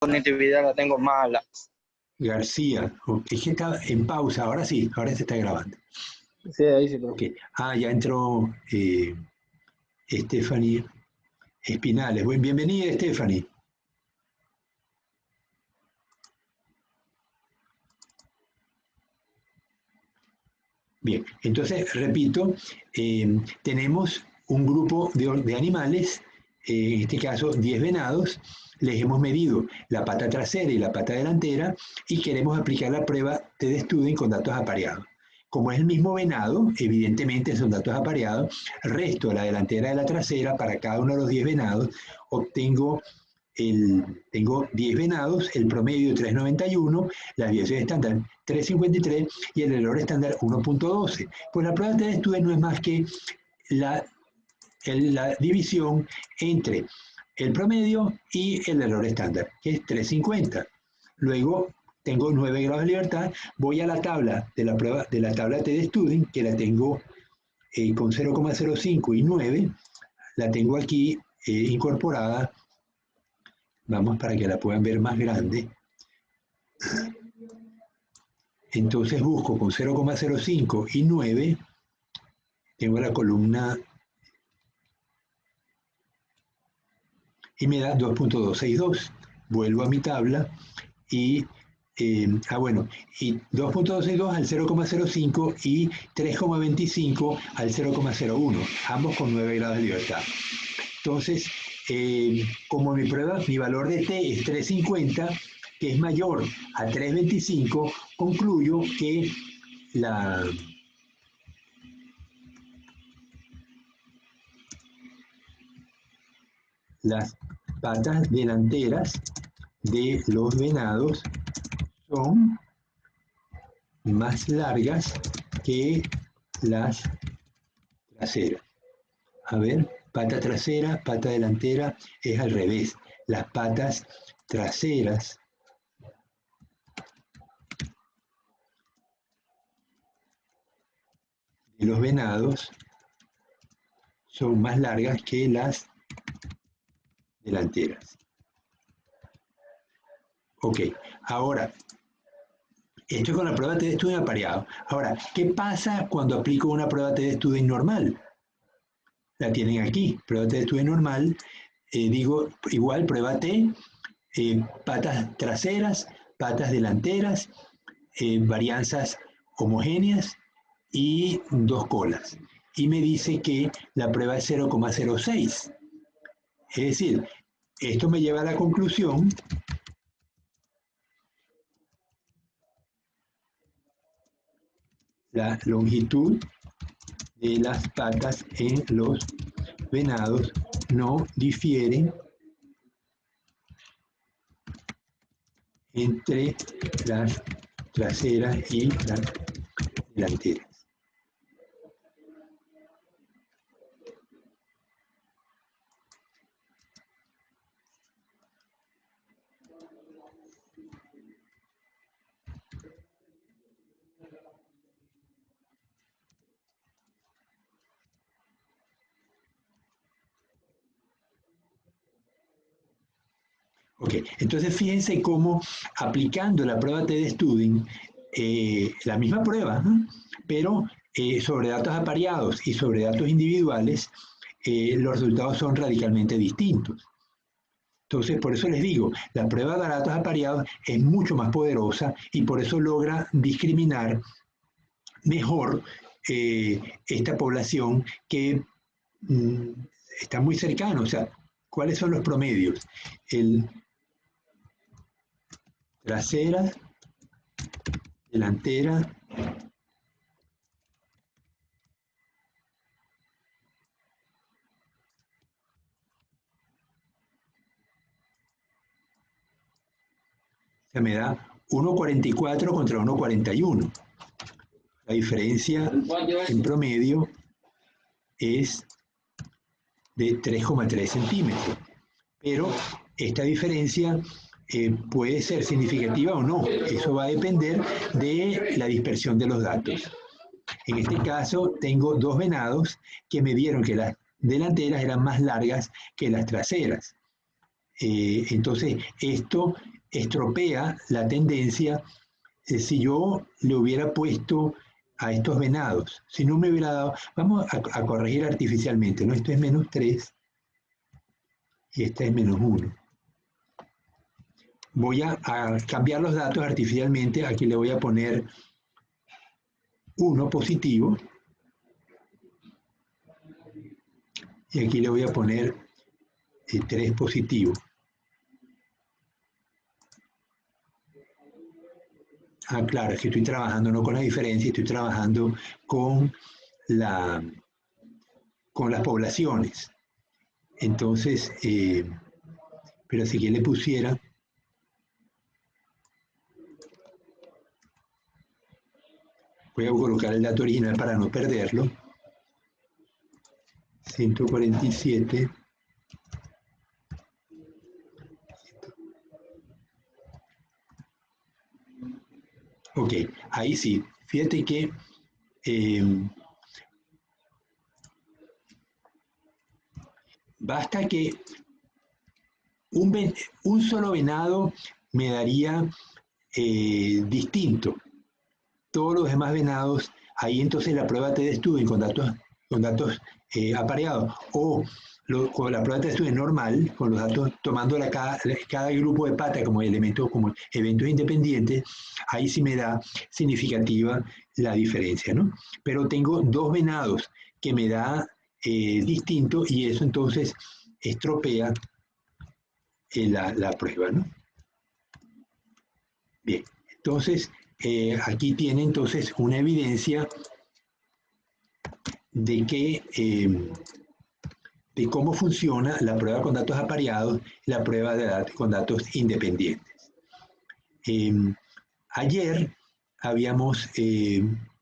conectividad la tengo mala. García, es que está en pausa, ahora sí, ahora se está grabando. Sí, ahí sí. Ok. Ya entró Stephanie Espinales. Bienvenida, Stephanie. Bien, entonces, repito, tenemos un grupo de animales, en este caso 10 venados, les hemos medido la pata trasera y la pata delantera y queremos aplicar la prueba de Student con datos apareados. Como es el mismo venado, evidentemente son datos apareados, resto la delantera de la trasera para cada uno de los 10 venados, tengo 10 venados, el promedio 3,91, la desviación estándar 3,53 y el error estándar 1,12. Pues la prueba de Student no es más que la división entre el promedio y el error estándar, que es 3,50. Luego tengo 9 grados de libertad, voy a la tabla de la prueba de la tabla de Student, que la tengo con 0,05 y 9, la tengo aquí incorporada. Vamos para que la puedan ver más grande. Entonces busco con 0,05 y 9, tengo la columna y me da 2,262. Vuelvo a mi tabla y, y 2,262 al 0,05 y 3,25 al 0,01, ambos con 9 grados de libertad. Entonces, como mi valor de t es 350, que es mayor a 325, concluyo que las patas delanteras de los venados son más largas que las traseras. A ver, pata trasera, pata delantera, es al revés. Las patas traseras de los venados son más largas que las delanteras. Ok, ahora, esto es con la prueba de Student apareado. Ahora, ¿qué pasa cuando aplico una prueba de Student normal? La tienen aquí, prueba de Student normal, digo, igual, prueba T, patas traseras, patas delanteras, varianzas homogéneas y 2 colas. Y me dice que la prueba es 0,06. Es decir, esto me lleva a la conclusión la longitud de las patas en los venados no difiere entre las traseras y las delanteras. Ok, entonces fíjense cómo aplicando la prueba de Student, la misma prueba, ¿no? Pero sobre datos apareados y sobre datos individuales, los resultados son radicalmente distintos. Entonces, por eso les digo, la prueba de datos apareados es mucho más poderosa y por eso logra discriminar mejor esta población que está muy cercana. O sea, ¿cuáles son los promedios? Trasera, delantera, se me da 1,44 contra 1,41. La diferencia en promedio es de 3,3 centímetros. Pero esta diferencia puede ser significativa o no. Eso va a depender de la dispersión de los datos. En este caso, tengo 2 venados que me dieron que las delanteras eran más largas que las traseras. Entonces, esto estropea la tendencia. Si yo le hubiera puesto a estos venados, si no me hubiera dado, vamos a corregir artificialmente, ¿no? Esto es -3 y esta es -1. Voy a cambiar los datos artificialmente, aquí le voy a poner 1 positivo y aquí le voy a poner 3 positivo. Ah, claro, es que estoy trabajando no con la diferencia, estoy trabajando con las poblaciones. Entonces, pero si yo le pusiera, voy a colocar el dato original para no perderlo, 147. Ok, ahí sí. Fíjate que basta que un solo venado me daría distinto. Todos los demás venados, ahí entonces la prueba te Stubing con datos apareados, o con la prueba te Stubing normal, con los datos tomando cada grupo de pata como elementos, como eventos independientes, ahí sí me da significativa la diferencia, ¿no? Pero tengo dos venados que me da distinto y eso entonces estropea la prueba, ¿no? Bien, entonces aquí tiene entonces una evidencia de que de cómo funciona la prueba con datos apareados y la prueba con datos independientes. Ayer habíamos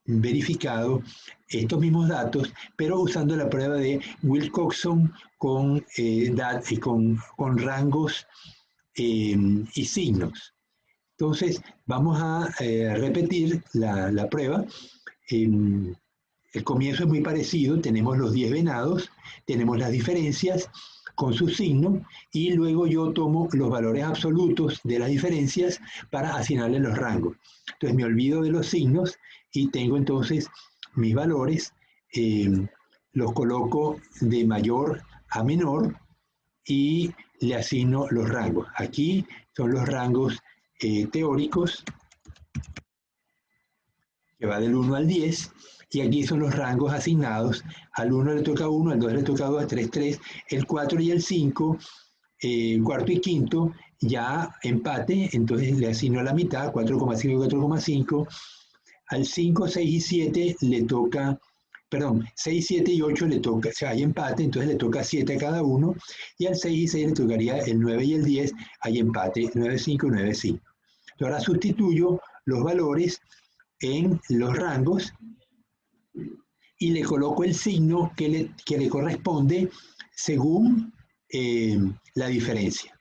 verificado estos mismos datos, pero usando la prueba de Wilcoxon con rangos y signos. Entonces, vamos a repetir la prueba. El comienzo es muy parecido, tenemos los 10 venados, tenemos las diferencias con sus signos y luego yo tomo los valores absolutos de las diferencias para asignarle los rangos. Entonces me olvido de los signos y tengo entonces mis valores, los coloco de mayor a menor y le asigno los rangos. Aquí son los rangos teóricos, que va del 1 al 10, y aquí son los rangos asignados. Al 1 le toca 1, al 2 le toca 2, al 3, 3, el 4 y el 5, el cuarto y quinto, ya empate, entonces le asigno a la mitad, 4,5 y 4,5. Al 5, 6 y 7 le toca, perdón, 6, 7 y 8 le toca, o sea, hay empate, entonces le toca 7 a cada uno, y al 6 y 6 le tocaría el 9 y el 10, hay empate, 9, 5, 9, 5. Ahora sustituyo los valores en los rangos y le coloco el signo que le corresponde según la diferencia.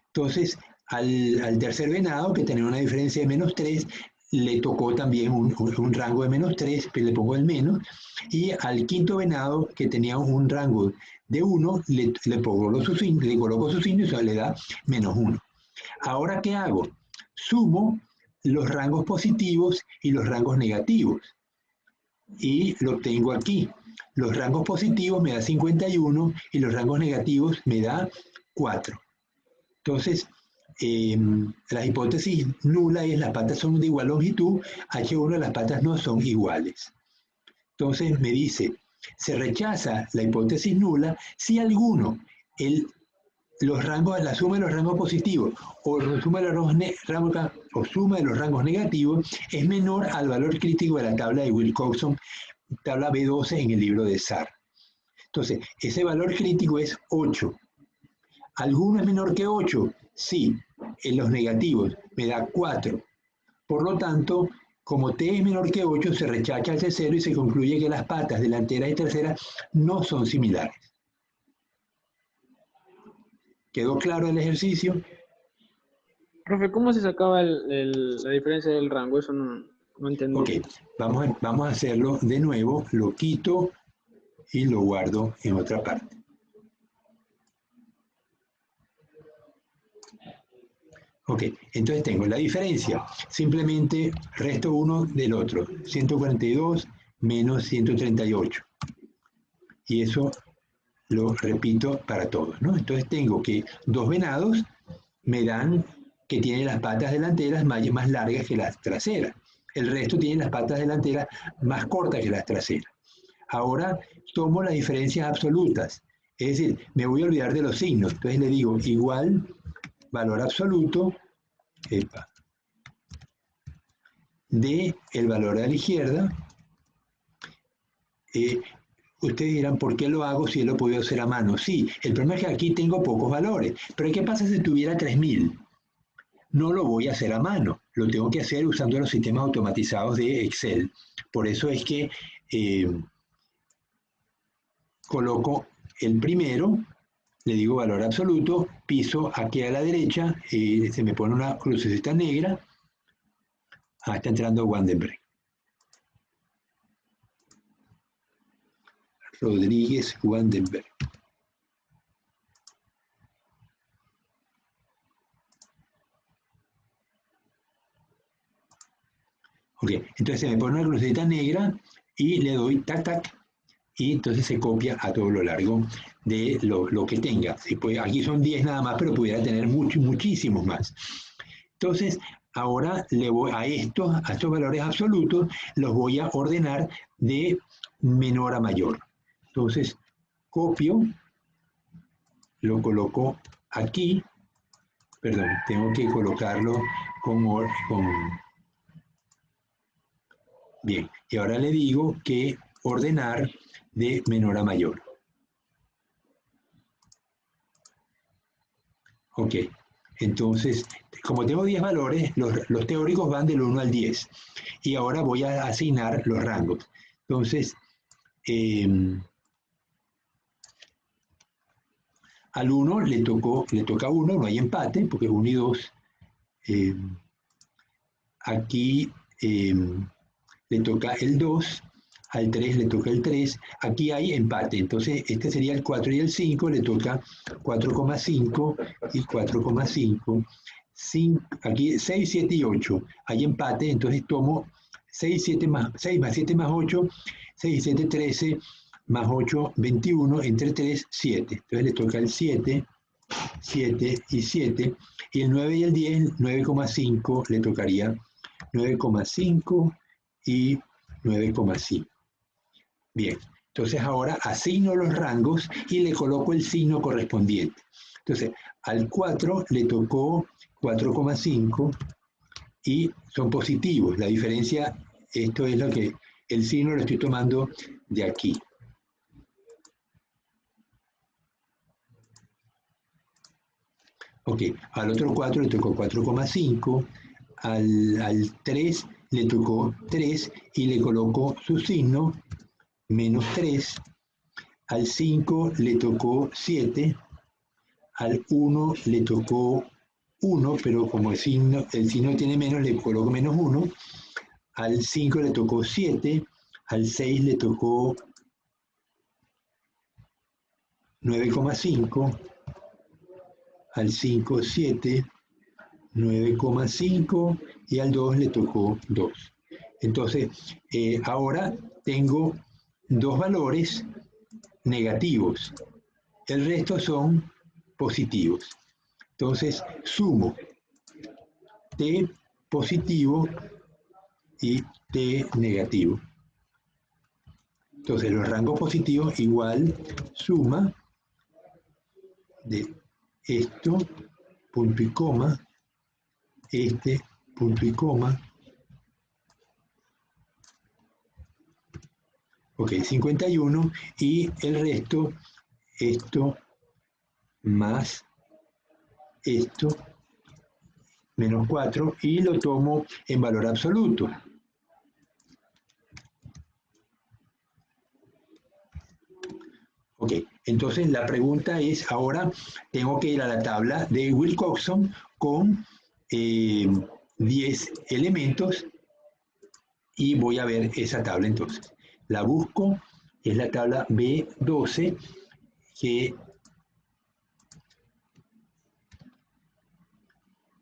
Entonces, al tercer venado, que tenía una diferencia de -3, le tocó también un rango de -3, pero le pongo el menos, y al quinto venado, que tenía un rango de 1, le coloco su signo y eso le da -1. Ahora, ¿qué hago? Sumo los rangos positivos y los rangos negativos. Y lo tengo aquí. Los rangos positivos me da 51 y los rangos negativos me da 4. Entonces, la hipótesis nula es las patas son de igual longitud, H1 las patas no son iguales. Entonces me dice, se rechaza la hipótesis nula si alguno, la suma de los rangos positivos o la suma de los rangos negativos es menor al valor crítico de la tabla de Wilcoxon, tabla B12 en el libro de Sarr. Entonces, ese valor crítico es 8. ¿Alguno es menor que 8? Sí, en los negativos me da 4. Por lo tanto, como T es menor que 8, se rechaza ese 0 y se concluye que las patas delantera y trasera no son similares. ¿Quedó claro el ejercicio? Profe, ¿cómo se sacaba la diferencia del rango? Eso no entendí. Ok, vamos a hacerlo de nuevo. Lo quito y lo guardo en otra parte. Ok, entonces tengo la diferencia. Simplemente resto uno del otro. 142 menos 138. Y eso lo repito para todos, ¿no? Entonces tengo que dos venados me dan que tienen las patas delanteras más largas que las traseras. El resto tiene las patas delanteras más cortas que las traseras. Ahora tomo las diferencias absolutas. Es decir, me voy a olvidar de los signos. Entonces le digo igual valor absoluto de el valor a la izquierda. Ustedes dirán, ¿por qué lo hago si él lo podía hacer a mano? Sí, el problema es que aquí tengo pocos valores. Pero ¿qué pasa si tuviera 3000? No lo voy a hacer a mano, lo tengo que hacer usando los sistemas automatizados de Excel. Por eso es que coloco el primero, le digo valor absoluto, piso aquí a la derecha, se me pone una crucecita negra. Está entrando Wandenberg. Rodríguez Wandenberg. Ok, entonces se me pone una crucecita negra y le doy tac tac y entonces se copia a todo lo largo de lo que tenga. Pues aquí son 10 nada más, pero pudiera tener muchísimos más. Entonces, ahora le voy a estos valores absolutos, los voy a ordenar de menor a mayor. Entonces, copio, lo coloco aquí, perdón, tengo que colocarlo con bien, y ahora le digo que ordenar de menor a mayor. Ok, entonces, como tengo 10 valores, los teóricos van del 1 al 10. Y ahora voy a asignar los rangos. Entonces, al 1 le toca 1, no hay empate, porque es 1 y 2. Aquí le toca el 2, al 3 le toca el 3, aquí hay empate, entonces este sería el 4 y el 5, le toca 4,5 y 4,5, aquí 6, 7 y 8, hay empate, entonces tomo 6 más 7 más 8, 6 y 7, 13, más 8, 21, entre 3, 7, entonces le toca el 7, 7 y 7, y el 9 y el 10, 9,5 le tocaría 9,5 y 9,5. Bien, entonces ahora asigno los rangos y le coloco el signo correspondiente. Entonces, al 4 le tocó 4,5 y son positivos. La diferencia, esto es lo que, el signo lo estoy tomando de aquí. Ok, al otro 4 le tocó 4,5, al 3 le tocó 3 y le coloco su signo, menos 3, al 5 le tocó 7, al 1 le tocó 1, pero como el signo tiene menos, le coloco menos 1, al 5 le tocó 7, al 6 le tocó 9,5, al 5 7, 9,5 y al 2 le tocó 2. Entonces, ahora tengo dos valores negativos. El resto son positivos. Entonces, sumo T positivo y T negativo. Entonces, los rangos positivos igual suma de esto, punto y coma, este, punto y coma. Ok, 51 y el resto, esto más esto, menos 4, y lo tomo en valor absoluto. Ok, entonces la pregunta es, ahora tengo que ir a la tabla de Wilcoxon con 10 elementos y voy a ver esa tabla entonces. La busco, es la tabla B12, que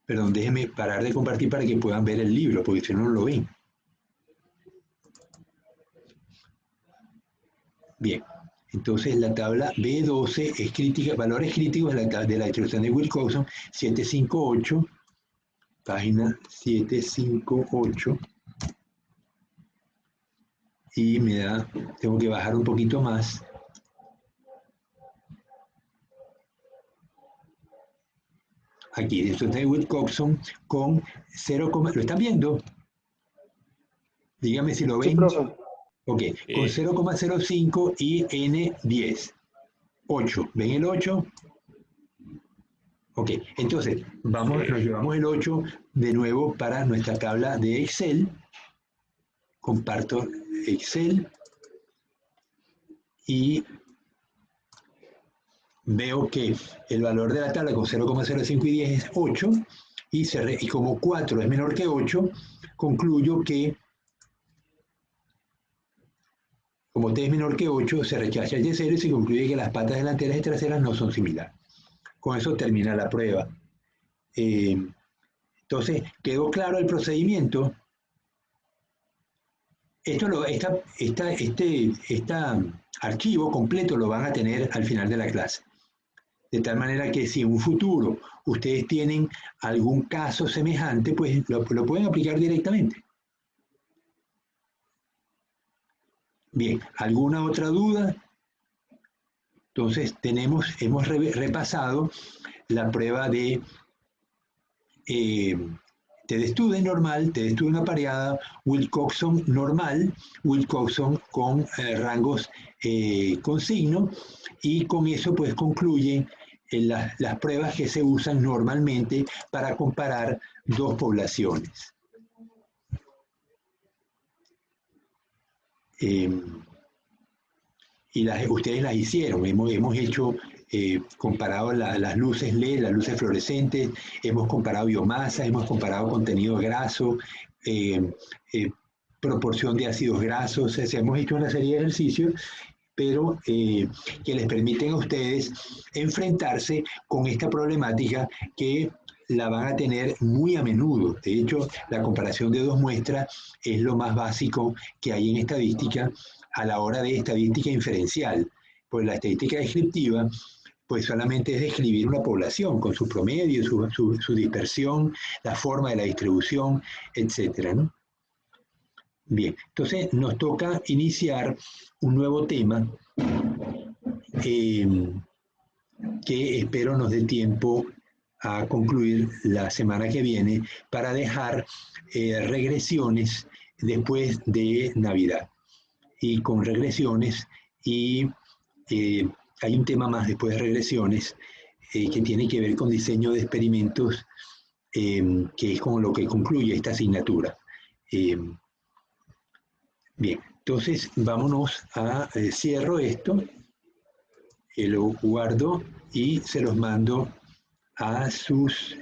Perdón, déjenme parar de compartir para que puedan ver el libro, porque si no, no lo ven. Bien, entonces la tabla B12 es crítica, valores críticos de la distribución de Wilcoxon 758, página 758, y me da, tengo que bajar un poquito más. Aquí, distribución de Wilcoxon con 0, ¿lo están viendo? Dígame si lo Sí, ven. profe. Ok, con 0,05 y N10. 8. ¿Ven el 8? Ok, entonces nos llevamos el 8 de nuevo para nuestra tabla de Excel. Comparto Excel y veo que el valor de la tabla con 0,05 y 10 es 8 y como 4 es menor que 8, concluyo que como t es menor que 8, se rechaza el de 0 y se concluye que las patas delanteras y traseras no son similares. Con eso termina la prueba. Entonces, ¿quedó claro el procedimiento? Este archivo completo lo van a tener al final de la clase. De tal manera que si en un futuro ustedes tienen algún caso semejante, pues lo pueden aplicar directamente. Bien, ¿alguna otra duda? Entonces hemos repasado la prueba de TDStudent normal, TDStudent apareada, Wilcoxon normal, Wilcoxon con rangos con signo, y con eso pues concluyen las pruebas que se usan normalmente para comparar dos poblaciones. Y ustedes las hicieron, hemos hecho, comparado las luces LED, las luces fluorescentes, hemos comparado biomasa, hemos comparado contenido graso, proporción de ácidos grasos, hemos hecho una serie de ejercicios, pero que les permiten a ustedes enfrentarse con esta problemática que la van a tener muy a menudo. De hecho, la comparación de dos muestras es lo más básico que hay en estadística a la hora de estadística inferencial. Pues la estadística descriptiva pues solamente es describir una población con su promedio, su dispersión, la forma de la distribución, etcétera, ¿no? Bien, entonces nos toca iniciar un nuevo tema que espero nos dé tiempo a concluir la semana que viene para dejar regresiones después de Navidad. Y con regresiones, y hay un tema más después de regresiones que tiene que ver con diseño de experimentos, que es como lo que concluye esta asignatura. Bien, entonces vámonos a cierro esto, lo guardo y se los mando a sus...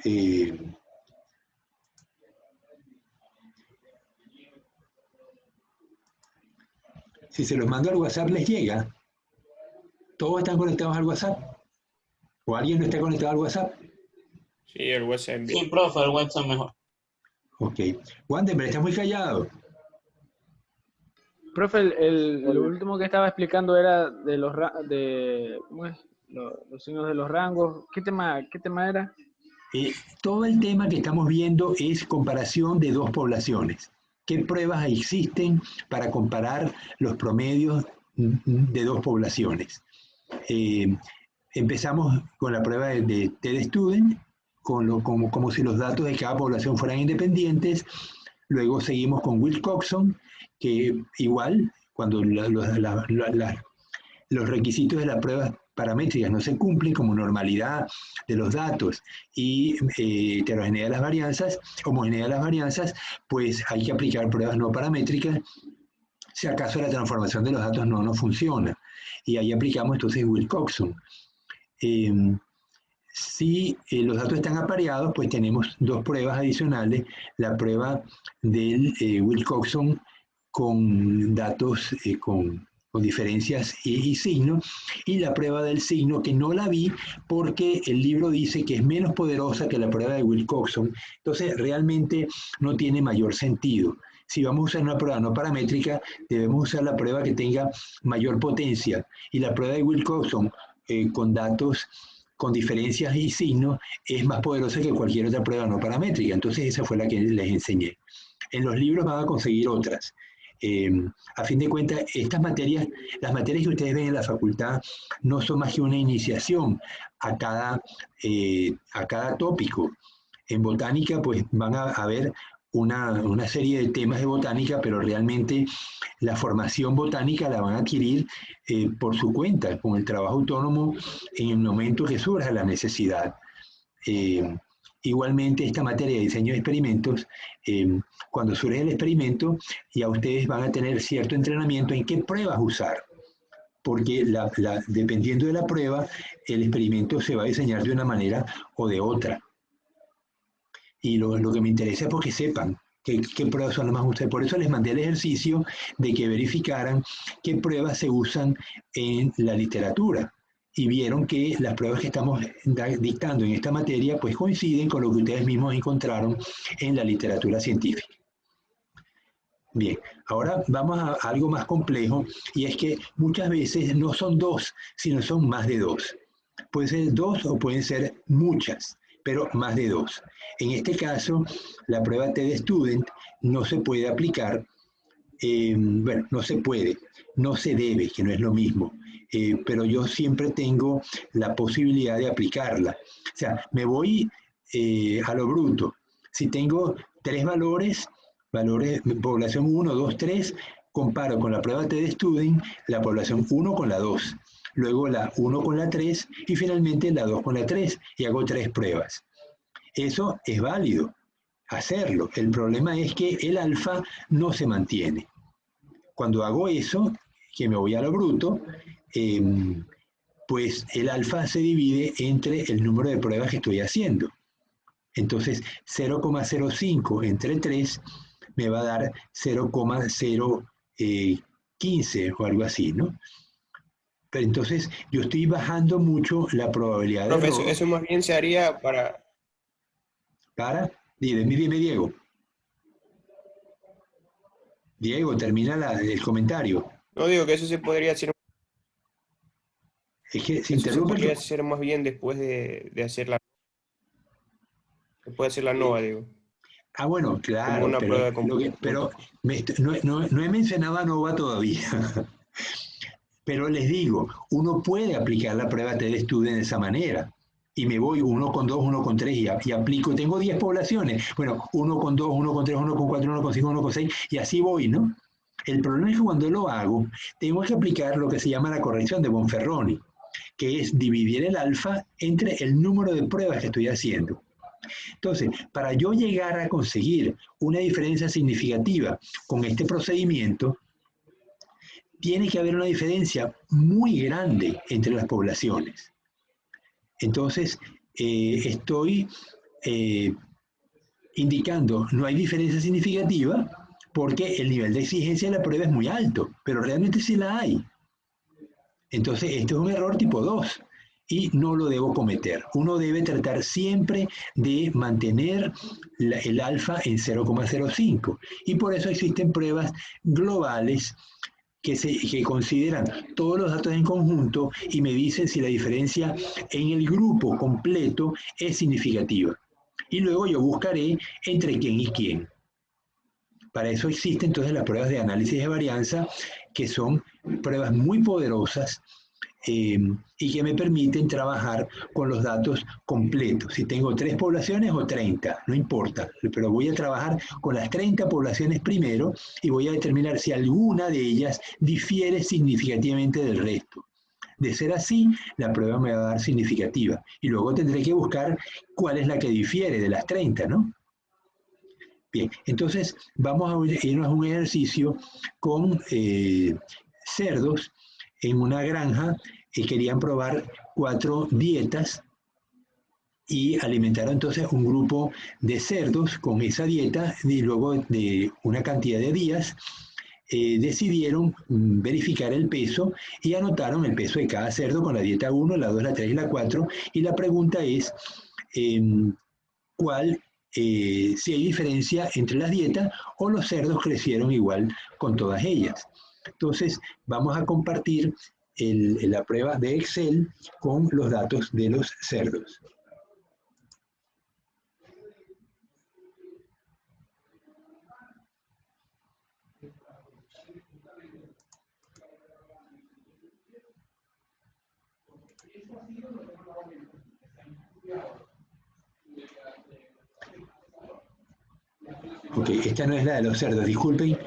si se los mando al WhatsApp, ¿les llega? ¿Todos están conectados al WhatsApp? ¿O alguien no está conectado al WhatsApp? Sí, el WhatsApp. Sí, profe, el WhatsApp mejor. Ok. Wandenberg, estás muy callado. Profe, lo último que estaba explicando era de los signos de los rangos. ¿Qué tema era? Todo el tema que estamos viendo es comparación de dos poblaciones. ¿Qué pruebas existen para comparar los promedios de dos poblaciones? Empezamos con la prueba de TDStudent, como si los datos de cada población fueran independientes. Luego seguimos con Wilcoxon, que igual, cuando los requisitos de las pruebas paramétricas no se cumplen, como normalidad de los datos y heterogeneidad de las varianzas, homogeneidad de las varianzas, pues hay que aplicar pruebas no paramétricas si acaso la transformación de los datos no funciona. Y ahí aplicamos entonces Wilcoxon. Si los datos están apareados, pues tenemos dos pruebas adicionales. La prueba del Wilcoxon con datos con con diferencias y signos, y la prueba del signo, que no la vi porque el libro dice que es menos poderosa que la prueba de Wilcoxon, entonces realmente no tiene mayor sentido. Si vamos a usar una prueba no paramétrica, debemos usar la prueba que tenga mayor potencia, y la prueba de Wilcoxon con datos con diferencias y signos es más poderosa que cualquier otra prueba no paramétrica, entonces esa fue la que les enseñé. En los libros van a conseguir otras. A fin de cuentas, estas materias, las materias que ustedes ven en la facultad, no son más que una iniciación a cada tópico. En botánica, pues van a ver una serie de temas de botánica, pero realmente la formación botánica la van a adquirir por su cuenta, con el trabajo autónomo en el momento que surja la necesidad. Igualmente, esta materia de diseño de experimentos, cuando surge el experimento, ya ustedes van a tener cierto entrenamiento en qué pruebas usar, porque dependiendo de la prueba, el experimento se va a diseñar de una manera o de otra. Y lo que me interesa es porque sepan qué pruebas son las más usadas. Por eso les mandé el ejercicio de que verificaran qué pruebas se usan en la literatura. Y vieron que las pruebas que estamos dictando en esta materia pues coinciden con lo que ustedes mismos encontraron en la literatura científica. Bien, ahora vamos a algo más complejo, y es que muchas veces no son dos, sino son más de dos. Pueden ser dos o pueden ser muchas, pero más de dos. En este caso, la prueba TED-Student no se puede aplicar, bueno, no se puede, no se debe, que no es lo mismo. Pero yo siempre tengo la posibilidad de aplicarla. O sea, me voy a lo bruto. Si tengo tres valores, población 1, 2, 3, comparo con la prueba TED-Student la población 1 con la 2, luego la 1 con la 3 y finalmente la 2 con la 3, y hago 3 pruebas. Eso es válido, hacerlo. El problema es que el alfa no se mantiene. Cuando hago eso, que me voy a lo bruto, pues el alfa se divide entre el número de pruebas que estoy haciendo. Entonces, 0,05 entre 3 me va a dar 0,015 o algo así, ¿no? Pero entonces, yo estoy bajando mucho la probabilidad de error. Eso más bien se haría para... Dime, Diego. Diego, termina el comentario. No digo que eso se podría hacer. Es que se Eso se interrumpe. podría hacer más bien después de hacer la... Después de hacer la NOVA, digo. Ah, bueno, claro, Como una prueba de pero no he mencionado a NOVA todavía. Pero les digo, uno puede aplicar la prueba TED-Student de esa manera. Y me voy 1 con 2, 1 con 3 y aplico. Tengo 10 poblaciones. Bueno, 1 con 2, 1 con 3, 1 con 4, 1 con 5, 1 con 6 y así voy, ¿no? El problema es que cuando lo hago, tengo que aplicar lo que se llama la corrección de Bonferroni, que es dividir el alfa entre el número de pruebas que estoy haciendo. Entonces, para yo llegar a conseguir una diferencia significativa con este procedimiento, tiene que haber una diferencia muy grande entre las poblaciones. Entonces, estoy indicando no hay diferencia significativa porque el nivel de exigencia de la prueba es muy alto, pero realmente sí la hay. Entonces, este es un error tipo 2 y no lo debo cometer. Uno debe tratar siempre de mantener el alfa en 0,05 y por eso existen pruebas globales que consideran todos los datos en conjunto y me dicen si la diferencia en el grupo completo es significativa. Y luego yo buscaré entre quién y quién. Para eso existen entonces las pruebas de análisis de varianza, que son pruebas muy poderosas y que me permiten trabajar con los datos completos. Si tengo 3 poblaciones o 30, no importa, pero voy a trabajar con las 30 poblaciones primero y voy a determinar si alguna de ellas difiere significativamente del resto. De ser así, la prueba me va a dar significativa y luego tendré que buscar cuál es la que difiere de las 30, ¿no? Bien, entonces vamos a irnos a un ejercicio con cerdos en una granja que querían probar 4 dietas y alimentaron entonces un grupo de cerdos con esa dieta y luego de una cantidad de días decidieron verificar el peso y anotaron el peso de cada cerdo con la dieta 1, la 2, la 3 y la 4. Y la pregunta es, si hay diferencia entre las dietas o los cerdos crecieron igual con todas ellas. Entonces, vamos a compartir la prueba de Excel con los datos de los cerdos. Ok, esta no es la de los cerdos, disculpen,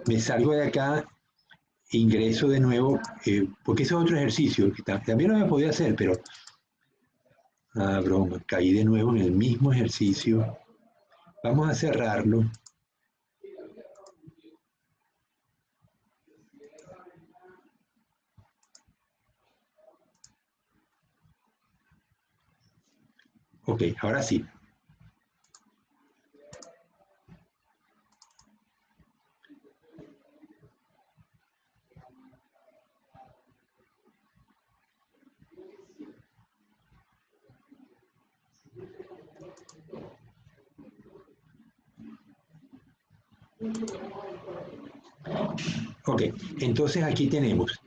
me salgo de acá, ingreso de nuevo, porque ese es otro ejercicio, que también lo había podido hacer, pero, broma, caí de nuevo en el mismo ejercicio. Vamos a cerrarlo. Ok, ahora sí. Ok, entonces aquí tenemos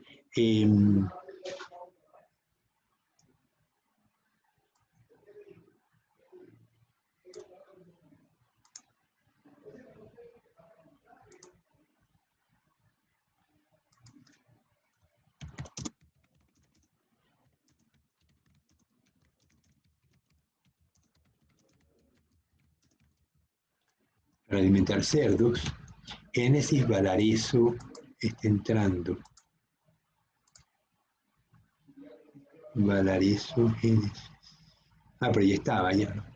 para alimentar cerdos, Génesis Valareso está entrando. Valareso, Génesis. Pero ya estaba, ya.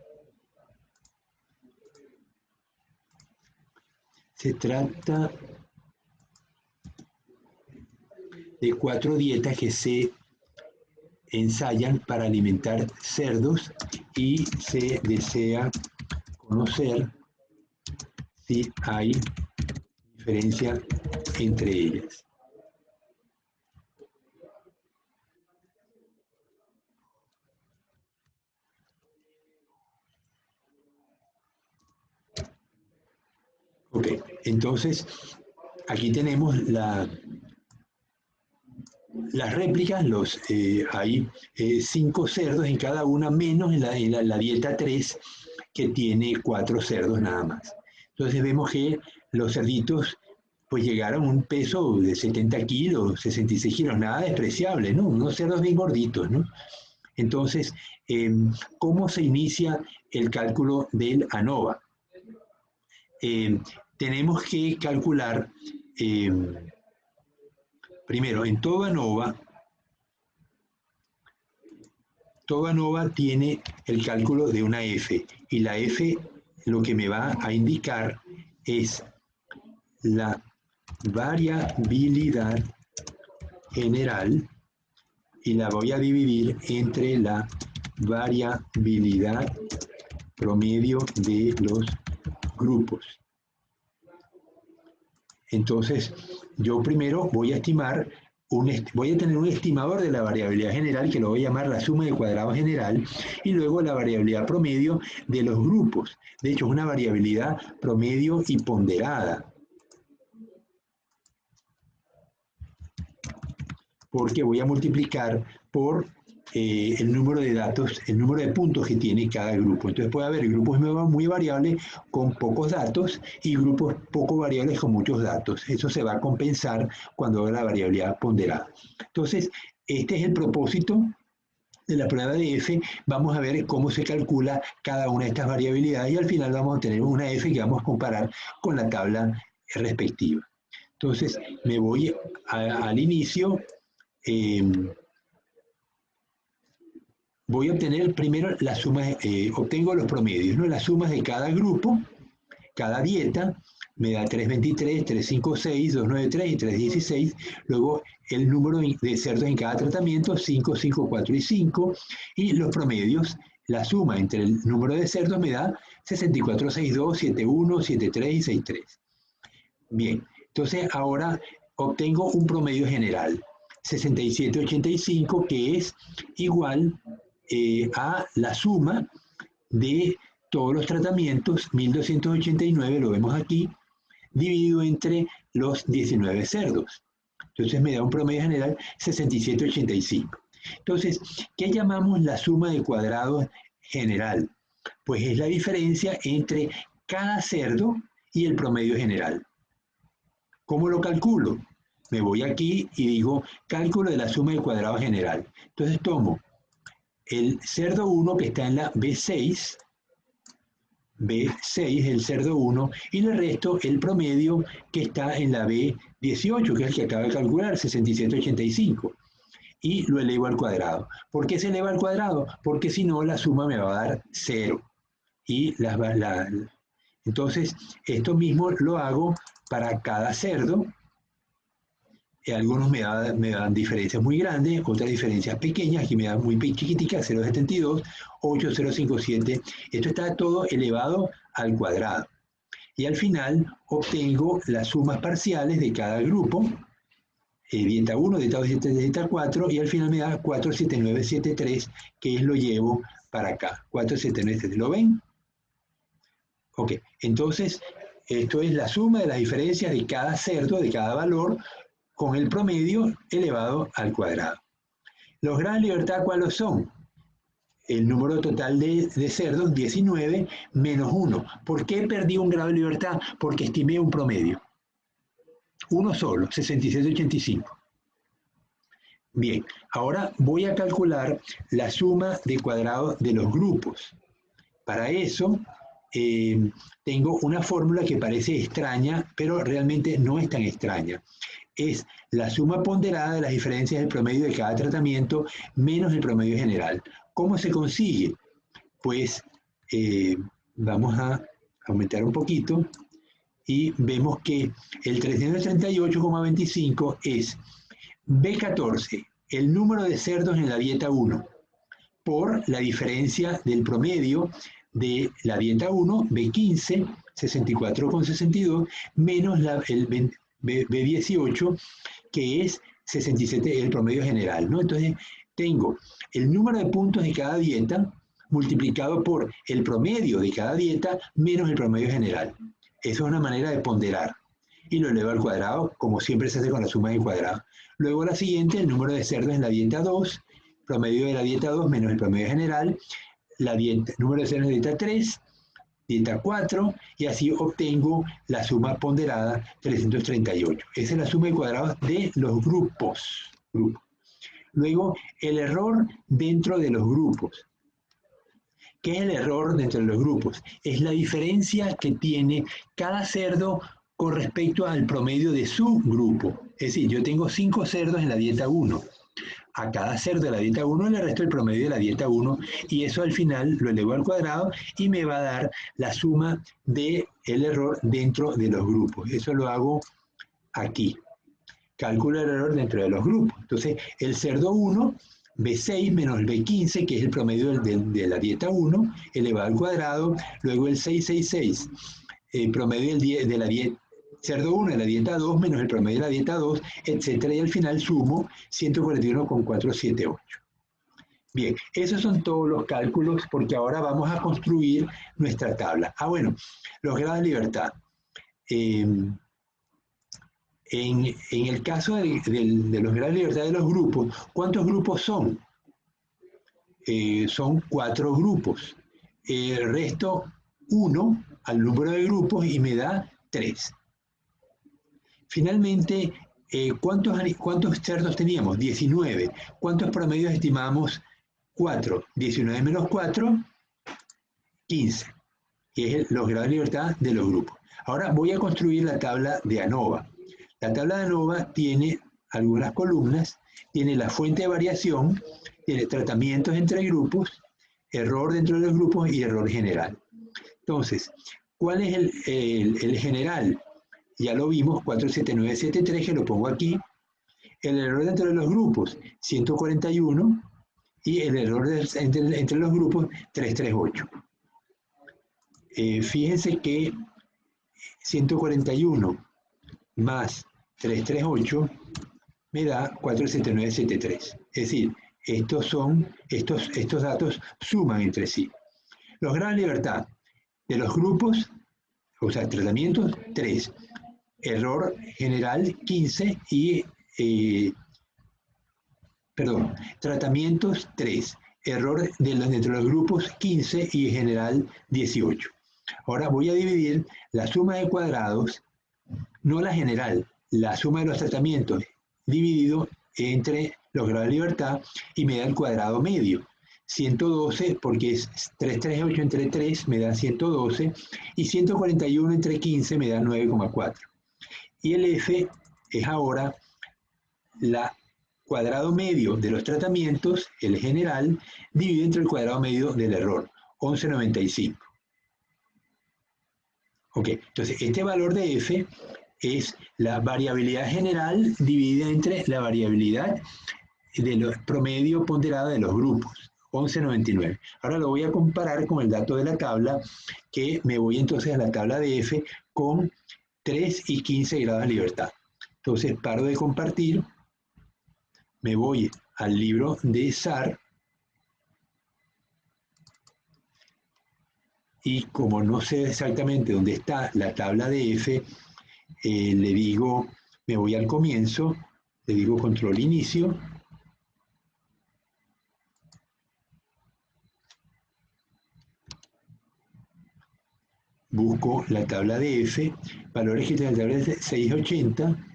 Se trata de 4 dietas que se ensayan para alimentar cerdos y se desea conocer si hay diferencia entre ellas. Ok, entonces aquí tenemos las réplicas, hay 5 cerdos en cada una, menos en la dieta 3, que tiene 4 cerdos nada más. Entonces vemos que los cerditos pues llegaron a un peso de 70 kilos, 66 kilos, nada despreciable, ¿no? Unos cerdos bien gorditos, ¿no? Entonces, ¿cómo se inicia el cálculo del ANOVA? Tenemos que calcular, primero, en todo ANOVA tiene el cálculo de una F, y la F lo que me va a indicar es la variabilidad general, y la voy a dividir entre la variabilidad promedio de los grupos. Entonces, yo primero voy a estimar, voy a tener un estimador de la variabilidad general, que lo voy a llamar la suma de cuadrado general, y luego la variabilidad promedio de los grupos. De hecho, es una variabilidad promedio y ponderada, porque voy a multiplicar por el número de datos, el número de puntos que tiene cada grupo. Entonces puede haber grupos muy variables con pocos datos y grupos poco variables con muchos datos. Eso se va a compensar cuando haga la variabilidad ponderada. Entonces, este es el propósito de la prueba de F. Vamos a ver cómo se calcula cada una de estas variabilidades y al final vamos a tener una F que vamos a comparar con la tabla respectiva. Entonces, me voy al inicio. Voy a obtener primero las sumas, obtengo los promedios, ¿no? Las sumas de cada grupo, cada dieta, me da 323, 356, 293 y 316. Luego el número de cerdos en cada tratamiento, 5, 5, 4 y 5. Y los promedios, la suma entre el número de cerdos me da 64, 62, 71, 73 y 63. Bien, Entonces ahora obtengo un promedio general, 67,85, que es igual a la suma de todos los tratamientos, 1289, lo vemos aquí, dividido entre los 19 cerdos. Entonces me da un promedio general 67,85. Entonces, ¿qué llamamos la suma de cuadrados general? Pues es la diferencia entre cada cerdo y el promedio general. ¿Cómo lo calculo? Me voy aquí y digo cálculo de la suma de cuadrado general. Entonces tomo el cerdo 1 que está en la B6, el cerdo 1, y le resto el promedio que está en la B18, que es el que acabo de calcular, 67,85. Y lo elevo al cuadrado. ¿Por qué se eleva al cuadrado? Porque si no, la suma me va a dar 0. Entonces, esto mismo lo hago para cada cerdo. Algunos me dan diferencias muy grandes, otras diferencias pequeñas, aquí me dan muy chiquiticas, 0,72, 8,057. Esto está todo elevado al cuadrado. Y al final obtengo las sumas parciales de cada grupo, dieta 1, dieta 2, dieta 4, y al final me da 47973, que es lo llevo para acá. 47973, ¿lo ven? Ok, entonces esto es la suma de las diferencias de cada cerdo, de cada valor, con el promedio elevado al cuadrado. Los grados de libertad, ¿cuáles son? El número total de cerdos, 19, menos 1. ¿Por qué perdí un grado de libertad? Porque estimé un promedio. Uno solo, 67,85. Bien, ahora voy a calcular la suma de cuadrados de los grupos. Para eso, tengo una fórmula que parece extraña, pero realmente no es tan extraña. Es la suma ponderada de las diferencias del promedio de cada tratamiento menos el promedio general. ¿Cómo se consigue? Pues vamos a aumentar un poquito y vemos que el 338,25 es B14, el número de cerdos en la dieta 1, por la diferencia del promedio de la dieta 1, B15, 64,62, menos el B18, que es 67, el promedio general, ¿no? Entonces, tengo el número de puntos de cada dieta multiplicado por el promedio de cada dieta menos el promedio general. Eso es una manera de ponderar. Y lo elevo al cuadrado, como siempre se hace con la suma de cuadrado. Luego la siguiente, el número de cerdos en la dieta 2, promedio de la dieta 2 menos el promedio general, número de cerdos en la dieta 3, dieta 4, y así obtengo la suma ponderada 338. Esa es la suma de cuadrados de los grupos. Luego, el error dentro de los grupos. ¿Qué es el error dentro de los grupos? Es la diferencia que tiene cada cerdo con respecto al promedio de su grupo. Es decir, yo tengo 5 cerdos en la dieta 1. A cada cerdo de la dieta 1 le resto el promedio de la dieta 1 y eso al final lo elevo al cuadrado y me va a dar la suma del error dentro de los grupos. Eso lo hago aquí. Calculo el error dentro de los grupos. Entonces, el cerdo 1, B6 menos el B15, que es el promedio de la dieta 1, elevado al cuadrado. Luego el 666, el promedio de la dieta cerdo 1 de la dieta 2 menos el promedio de la dieta 2, etcétera, y al final sumo 141,478. Bien, esos son todos los cálculos porque ahora vamos a construir nuestra tabla. Bueno, los grados de libertad. En el caso de los grados de libertad de los grupos, ¿cuántos grupos son? Son 4 grupos. Resto 1 al número de grupos y me da 3. Finalmente, ¿cuántos cerdos teníamos? 19. ¿Cuántos promedios estimamos? 4. 19 menos 4, 15. Que es los grados de libertad de los grupos. Ahora voy a construir la tabla de ANOVA. La tabla de ANOVA tiene algunas columnas, tiene la fuente de variación, tiene tratamientos entre grupos, error dentro de los grupos y error general. Entonces, ¿cuál es el general? Ya lo vimos, 47973, que lo pongo aquí. El error dentro de los grupos, 141, y el error entre los grupos, 338. Fíjense que 141 más 338 me da 47973. Es decir, estos datos suman entre sí. Los grados de libertad de los grupos, o sea, tratamientos, 3. Error general, 15 y... tratamientos, 3. Error entre los grupos, 15 y general, 18. Ahora voy a dividir la suma de cuadrados, no la general, la suma de los tratamientos dividido entre los grados de libertad y me da el cuadrado medio. 112 porque es 338 entre 3 me da 112 y 141 entre 15 me da 9,4. Y el F es ahora la cuadrado medio de los tratamientos, el general, dividido entre el cuadrado medio del error, 11,95. Ok, entonces este valor de F es la variabilidad general dividida entre la variabilidad de los promedio ponderada de los grupos, 11,99. Ahora lo voy a comparar con el dato de la tabla, que me voy entonces a la tabla de F con 3 y 15 grados de libertad. Entonces paro de compartir, me voy al libro de SAR, y como no sé exactamente dónde está la tabla de F, le digo, me voy al comienzo, le digo control inicio, busco la tabla de F, valores que tiene la tabla de 680,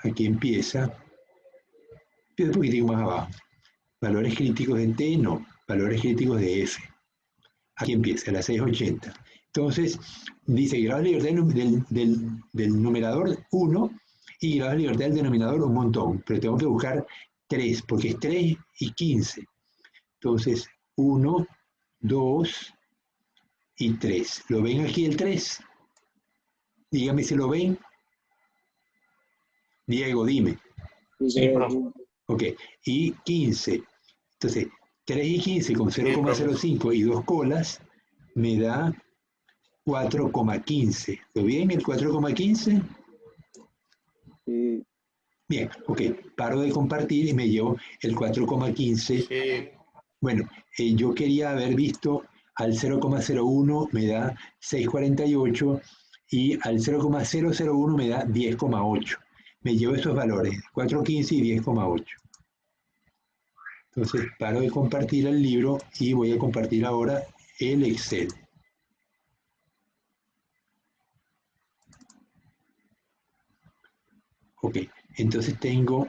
aquí empieza, un poquitico más abajo, valores críticos de T, no, valores críticos de F. Aquí empieza, la 680. Entonces, dice grado de libertad del numerador 1 y grado de libertad del denominador un montón, pero tengo que buscar 3, porque es 3 y 15. Entonces, 1, 2 y 3. ¿Lo ven aquí el 3? Dígame si lo ven. Diego, dime. Sí, profe. Ok, y 15. Entonces, 3 y 15 con 0,05 y 2 colas me da 4,15. ¿Lo bien el 4,15? Bien, ok. Paro de compartir y me llevo el 4,15. Sí. Bueno, yo quería haber visto al 0,01 me da 6,48 y al 0,001 me da 10,8. Me llevo esos valores, 4,15 y 10,8. Entonces paro de compartir el libro y voy a compartir ahora el Excel. Ok, entonces tengo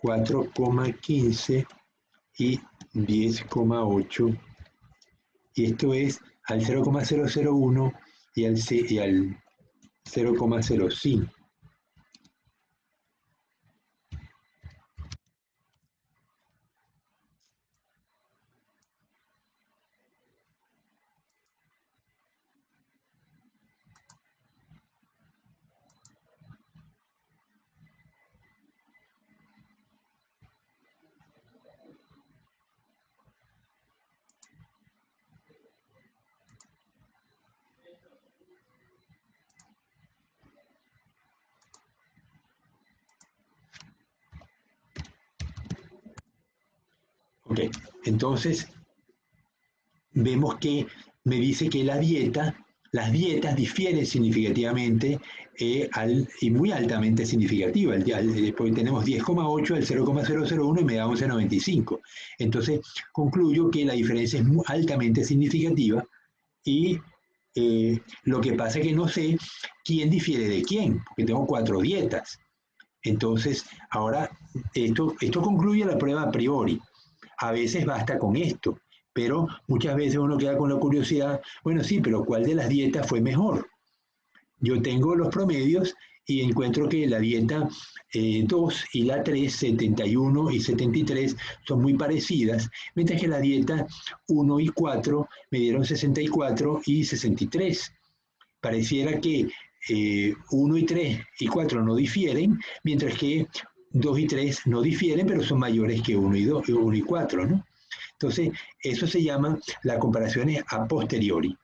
4,15 y 10,8. Y esto es al 0,001 y al 0,05. Ok, entonces vemos que me dice que las dietas difieren significativamente y muy altamente significativa, porque tenemos 10,8 al 0,001 y me da 11,95. Entonces concluyo que la diferencia es muy altamente significativa y lo que pasa es que no sé quién difiere de quién, porque tengo 4 dietas. Entonces, ahora, esto concluye la prueba a priori. A veces basta con esto, pero muchas veces uno queda con la curiosidad, bueno, sí, pero ¿cuál de las dietas fue mejor? Yo tengo los promedios y encuentro que la dieta 2 y la 3, 71 y 73, son muy parecidas, mientras que la dieta 1 y 4 me dieron 64 y 63. Pareciera que 1 y 3 y 4 no difieren, mientras que 2 y 3 no difieren, pero son mayores que 1 y 2, 1 y 4, ¿no? Entonces, eso se llama las comparaciones a posteriori.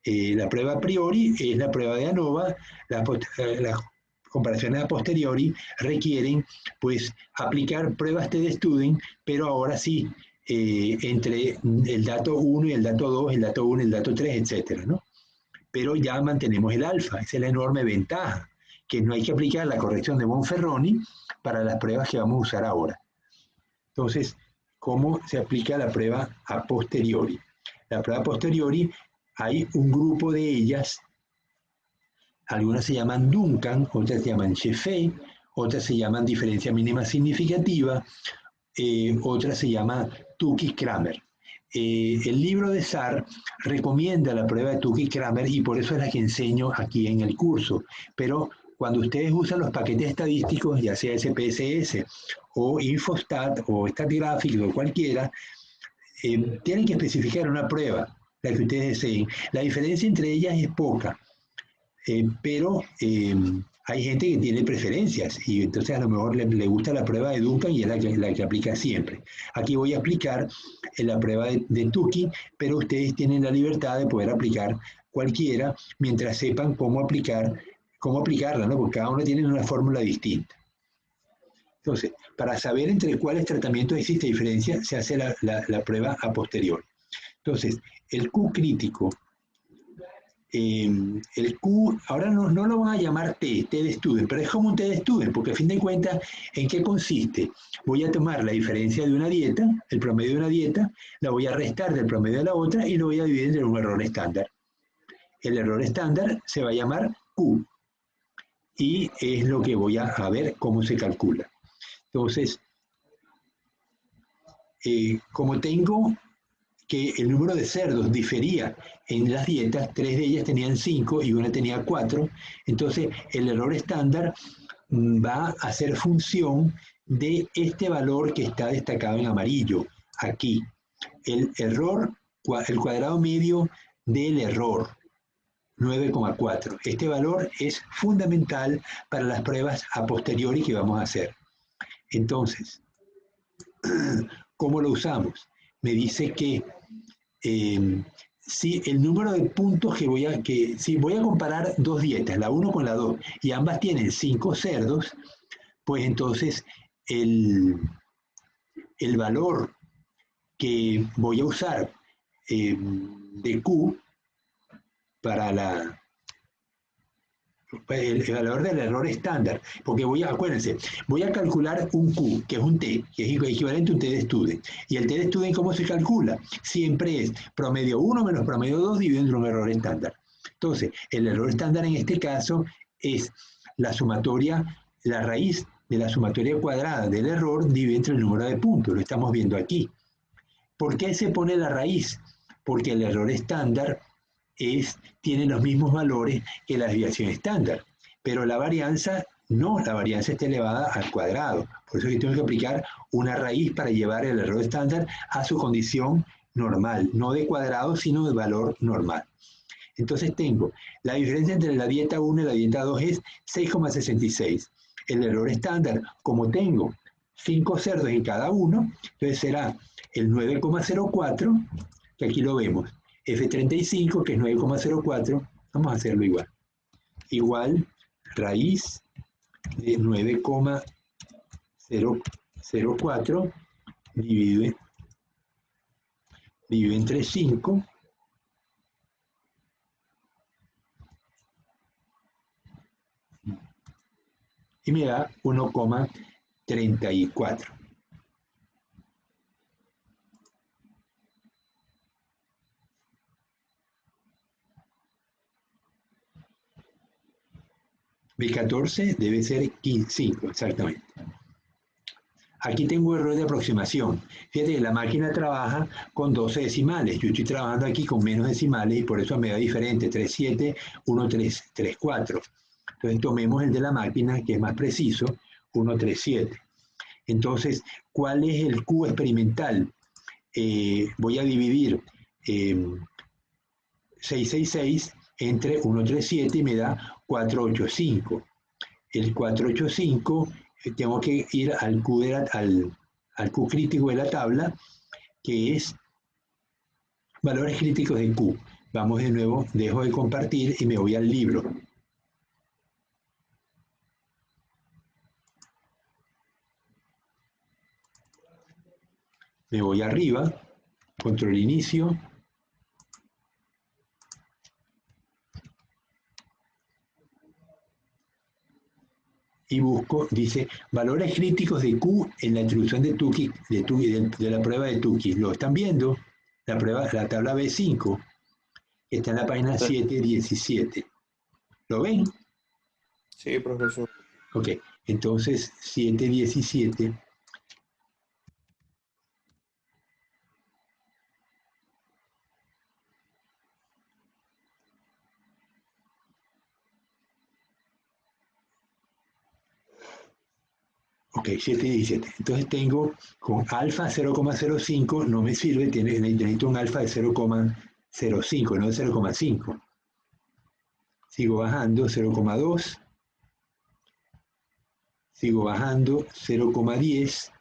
La prueba a priori es la prueba de ANOVA, las comparaciones a posteriori requieren, pues, aplicar pruebas T-de-Student, pero ahora sí, entre el dato 1 y el dato 2, el dato 1 y el dato 3, etcétera, ¿no? Pero ya mantenemos el alfa, esa es la enorme ventaja, que no hay que aplicar la corrección de Bonferroni para las pruebas que vamos a usar ahora. Entonces, ¿cómo se aplica la prueba a posteriori? La prueba a posteriori, hay un grupo de ellas, algunas se llaman Duncan, otras se llaman Sheffey, otras se llaman diferencia mínima significativa, otras se llama Tukey-Kramer. El libro de SAR recomienda la prueba de Tukey-Kramer y por eso es la que enseño aquí en el curso. Pero cuando ustedes usan los paquetes estadísticos, ya sea SPSS o Infostat o StatGraphics o cualquiera, tienen que especificar una prueba, la que ustedes deseen. La diferencia entre ellas es poca, pero hay gente que tiene preferencias y entonces a lo mejor le gusta la prueba de Duncan y es la que aplica siempre. Aquí voy a aplicar la prueba de Tukey, pero ustedes tienen la libertad de poder aplicar cualquiera mientras sepan cómo aplicarla, ¿no? Porque cada uno tiene una fórmula distinta. Entonces, para saber entre cuáles tratamientos existe diferencia, se hace la prueba a posteriori. Entonces, el Q crítico, el Q, ahora no lo van a llamar T-de-Student, pero es como un T-de-Student, porque a fin de cuentas, ¿en qué consiste? Voy a tomar la diferencia de una dieta, el promedio de una dieta, la voy a restar del promedio de la otra y lo voy a dividir entre un error estándar. El error estándar se va a llamar Q y es lo que voy a ver cómo se calcula. Entonces, como tengo que el número de cerdos difería en las dietas, 3 de ellas tenían 5 y una tenía 4, entonces el error estándar va a ser función de este valor que está destacado en amarillo, aquí. El cuadrado medio del error, 9,4. Este valor es fundamental para las pruebas a posteriori que vamos a hacer. Entonces, ¿cómo lo usamos? Me dice que si el número de puntos si voy a comparar dos dietas, la 1 con la 2, y ambas tienen 5 cerdos, pues entonces el valor que voy a usar de Q para el valor del error estándar, porque acuérdense, voy a calcular un Q, que es un T, que es equivalente a un T-de-Student. ¿Y el T-de-Student cómo se calcula? Siempre es promedio 1 menos promedio 2 dividido entre un error estándar. Entonces, el error estándar en este caso es la raíz de la sumatoria cuadrada del error dividido entre el número de puntos. Lo estamos viendo aquí. ¿Por qué se pone la raíz? Porque el error estándar tiene los mismos valores que la desviación estándar, pero la varianza no, la varianza está elevada al cuadrado. Por eso que tengo que aplicar una raíz para llevar el error estándar a su condición normal, no de cuadrado, sino de valor normal. Entonces tengo la diferencia entre la dieta 1 y la dieta 2 es 6,66. El error estándar, como tengo 5 cerdos en cada uno, entonces será el 9,04, que aquí lo vemos. F35, que es 9,04, vamos a hacerlo igual. Igual raíz de 9,004 dividido entre 5 y me da 1,34. B14 debe ser 5, exactamente. Aquí tengo un error de aproximación. Fíjate que la máquina trabaja con 12 decimales. Yo estoy trabajando aquí con menos decimales y por eso me da diferente. 37, 134. Entonces tomemos el de la máquina, que es más preciso, 137. Entonces, ¿cuál es el Q experimental? Voy a dividir 666 entre 137 y me da 485. El 485 tengo que ir al Q crítico de la tabla, que es valores críticos de Q. Vamos de nuevo, dejo de compartir y me voy al libro. Me voy arriba, control inicio. Y busco, dice, valores críticos de Q en la introducción de Tukey, de la prueba de Tukey. ¿Lo están viendo? La tabla B5, que está en la página 717. ¿Lo ven? Sí, profesor. Ok, entonces 717. Ok, 717. Entonces tengo con alfa 0,05, no me sirve, necesito un alfa de 0,05, no de 0,5. Sigo bajando 0,2. Sigo bajando 0,10.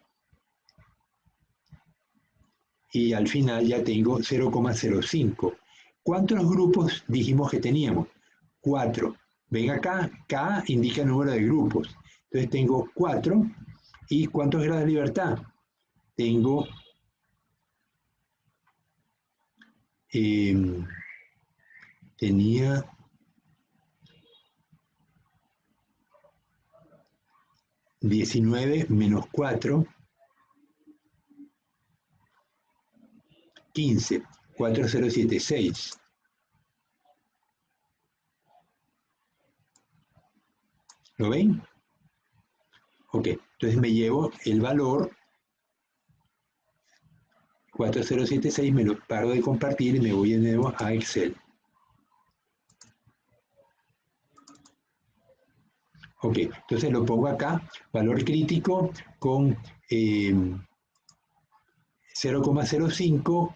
Y al final ya tengo 0,05. ¿Cuántos grupos dijimos que teníamos? 4. Ven acá, K indica el número de grupos. Entonces tengo 4. ¿Y cuántos grados de libertad? Tengo tenía 19 menos 4, 15, 4076. ¿Lo ven? Ok, entonces me llevo el valor 4076, me lo paro de compartir y me voy de nuevo a Excel. Ok, entonces lo pongo acá, valor crítico con 0,05,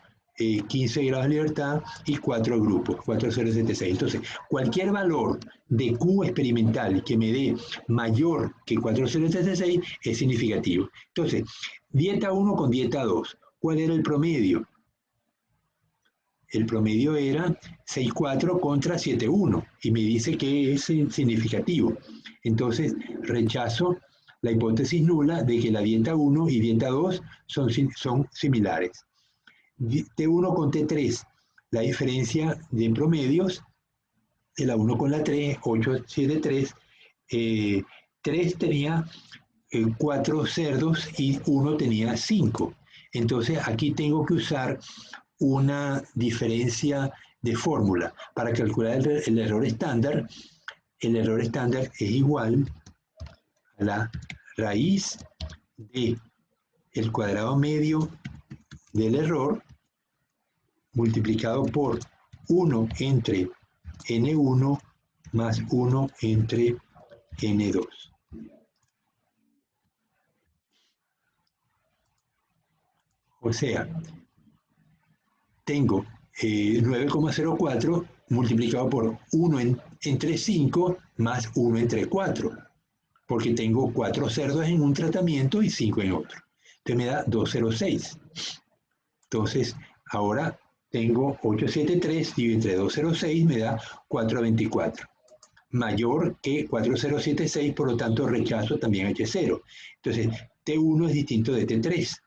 15 grados de libertad y 4 grupos, 4076. Entonces, cualquier valor de Q experimental que me dé mayor que 4076 es significativo. Entonces, dieta 1 con dieta 2, ¿cuál era el promedio? El promedio era 6,4 contra 7,1 y me dice que es significativo. Entonces, rechazo la hipótesis nula de que la dieta 1 y dieta 2 son similares. T1 con T3, la diferencia de promedios de la 1 con la 3, 8, 7, 3. 3 tenía 4 cerdos y 1 tenía 5. Entonces aquí tengo que usar una diferencia de fórmula para calcular el error estándar. El error estándar es igual a la raíz de el cuadrado medio del error multiplicado por 1 entre n1 más 1 entre n2. O sea, tengo 9,04 multiplicado por 1 entre 5 más 1 entre 4, porque tengo 4 cerdos en un tratamiento y 5 en otro. Entonces me da 206. Entonces, ahora tengo 873 dividido entre 206 me da 424. Mayor que 4076, por lo tanto rechazo también H0. Entonces, T1 es distinto de T3.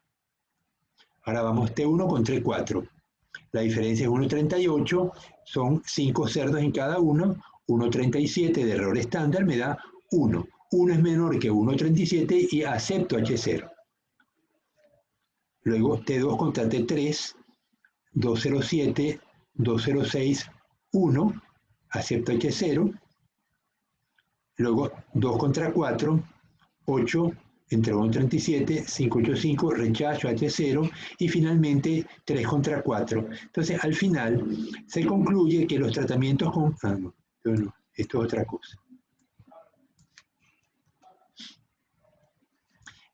Ahora vamos T1 con T4. La diferencia es 1,38, son 5 cerdos en cada uno, 1,37 de error estándar me da 1. 1 es menor que 1,37 y acepto H0. Luego T2 contra T3, 207, 206, 1, acepto H0. Luego 2 contra 4, 8 entre 1,37, 585, rechazo H0 y finalmente 3 contra 4. Entonces al final se concluye que los tratamientos con... no, esto es otra cosa.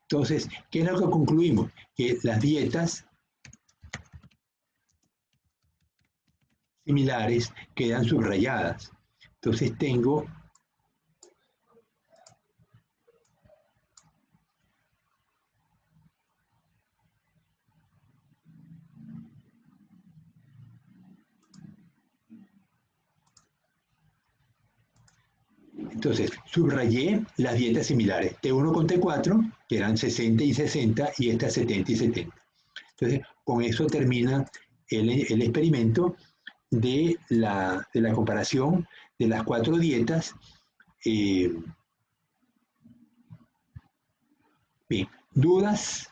Entonces, ¿qué es lo que concluimos? Que las dietas similares quedan subrayadas. Entonces tengo Entonces, subrayé las dietas similares, T1 con T4, que eran 60 y 60, y esta 70 y 70. Entonces, con eso termina el experimento de la comparación de las 4 dietas. Bien, ¿dudas?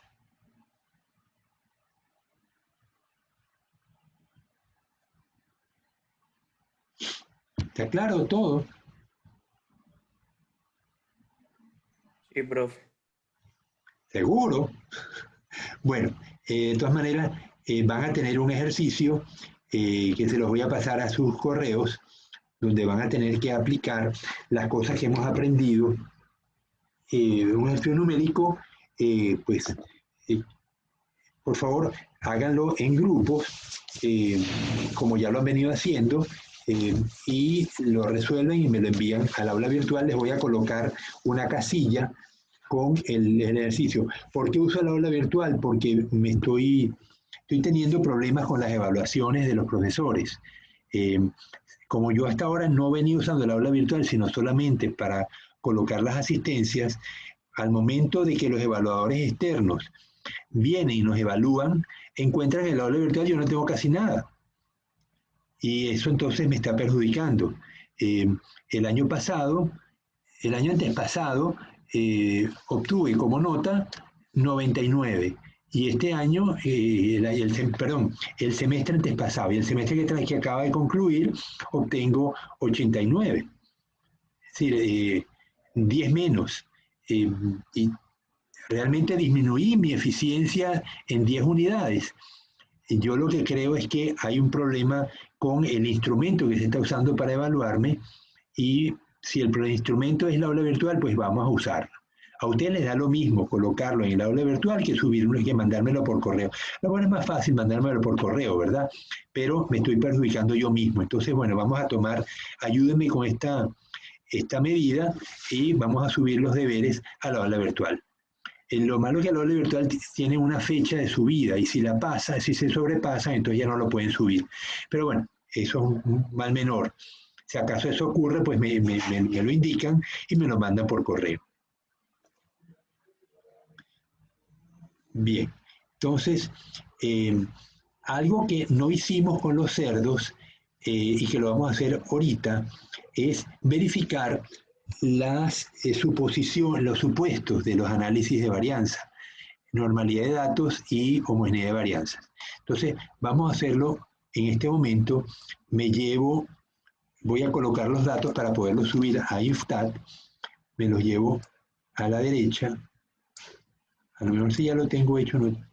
¿Está claro todo? Sí, profe. ¿Seguro? Bueno, de todas maneras, van a tener un ejercicio que se los voy a pasar a sus correos, donde van a tener que aplicar las cosas que hemos aprendido. Un ejercicio numérico, pues, por favor, háganlo en grupos, como ya lo han venido haciendo, y lo resuelven y me lo envían al aula virtual. Les voy a colocar una casilla con el ejercicio. ¿Por qué uso el aula virtual? Porque estoy teniendo problemas con las evaluaciones de los profesores. Como yo hasta ahora no venía usando el aula virtual, sino solamente para colocar las asistencias, al momento de que los evaluadores externos vienen y nos evalúan, encuentran en el aula virtual yo no tengo casi nada. Y eso entonces me está perjudicando. El año antes pasado, obtuve como nota 99. Y este año, el semestre antes pasado y el semestre que acaba de concluir, obtengo 89. Es decir, 10 menos. Y realmente disminuí mi eficiencia en 10 unidades. Yo lo que creo es que hay un problema con el instrumento que se está usando para evaluarme, y si el instrumento es el aula virtual, pues vamos a usarlo. A ustedes les da lo mismo colocarlo en el aula virtual que subirlo y que mandármelo por correo. Lo bueno, es más fácil mandármelo por correo, ¿verdad? Pero me estoy perjudicando yo mismo. Entonces, bueno, vamos a tomar, ayúdenme con esta medida y vamos a subir los deberes a la aula virtual. Lo malo es que el aula virtual tiene una fecha de subida, y si se sobrepasa, entonces ya no lo pueden subir. Pero bueno, eso es un mal menor. Si acaso eso ocurre, pues me lo indican y me lo mandan por correo. Bien, entonces, algo que no hicimos con los cerdos, y que lo vamos a hacer ahorita, es verificar las suposiciones, los supuestos de los análisis de varianza, normalidad de datos y homogeneidad de varianzas. Entonces, vamos a hacerlo en este momento. Voy a colocar los datos para poderlos subir a Infostat, me los llevo a la derecha. A lo mejor si ya lo tengo hecho, no.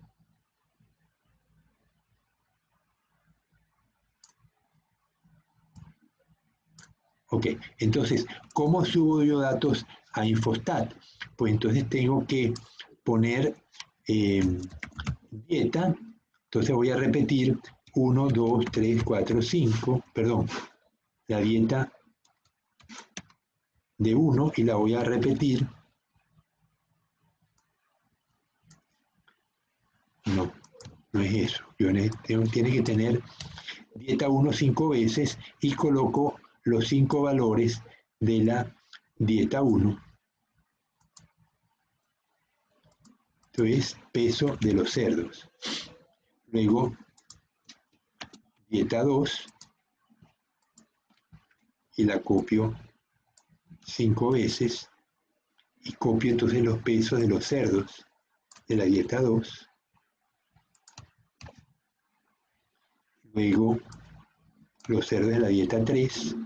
Ok, entonces, ¿cómo subo yo datos a Infostat? Pues entonces tengo que poner dieta. Entonces voy a repetir 1, 2, 3, 4, 5, perdón, la dieta de 1, y la voy a repetir. No, no es eso. Tiene que tener dieta 1 5 veces, y coloco los 5 valores de la dieta 1. Esto es peso de los cerdos. Luego, dieta 2, y la copio 5 veces, y copio entonces los pesos de los cerdos de la dieta 2. Luego, los cerdos de la dieta 3.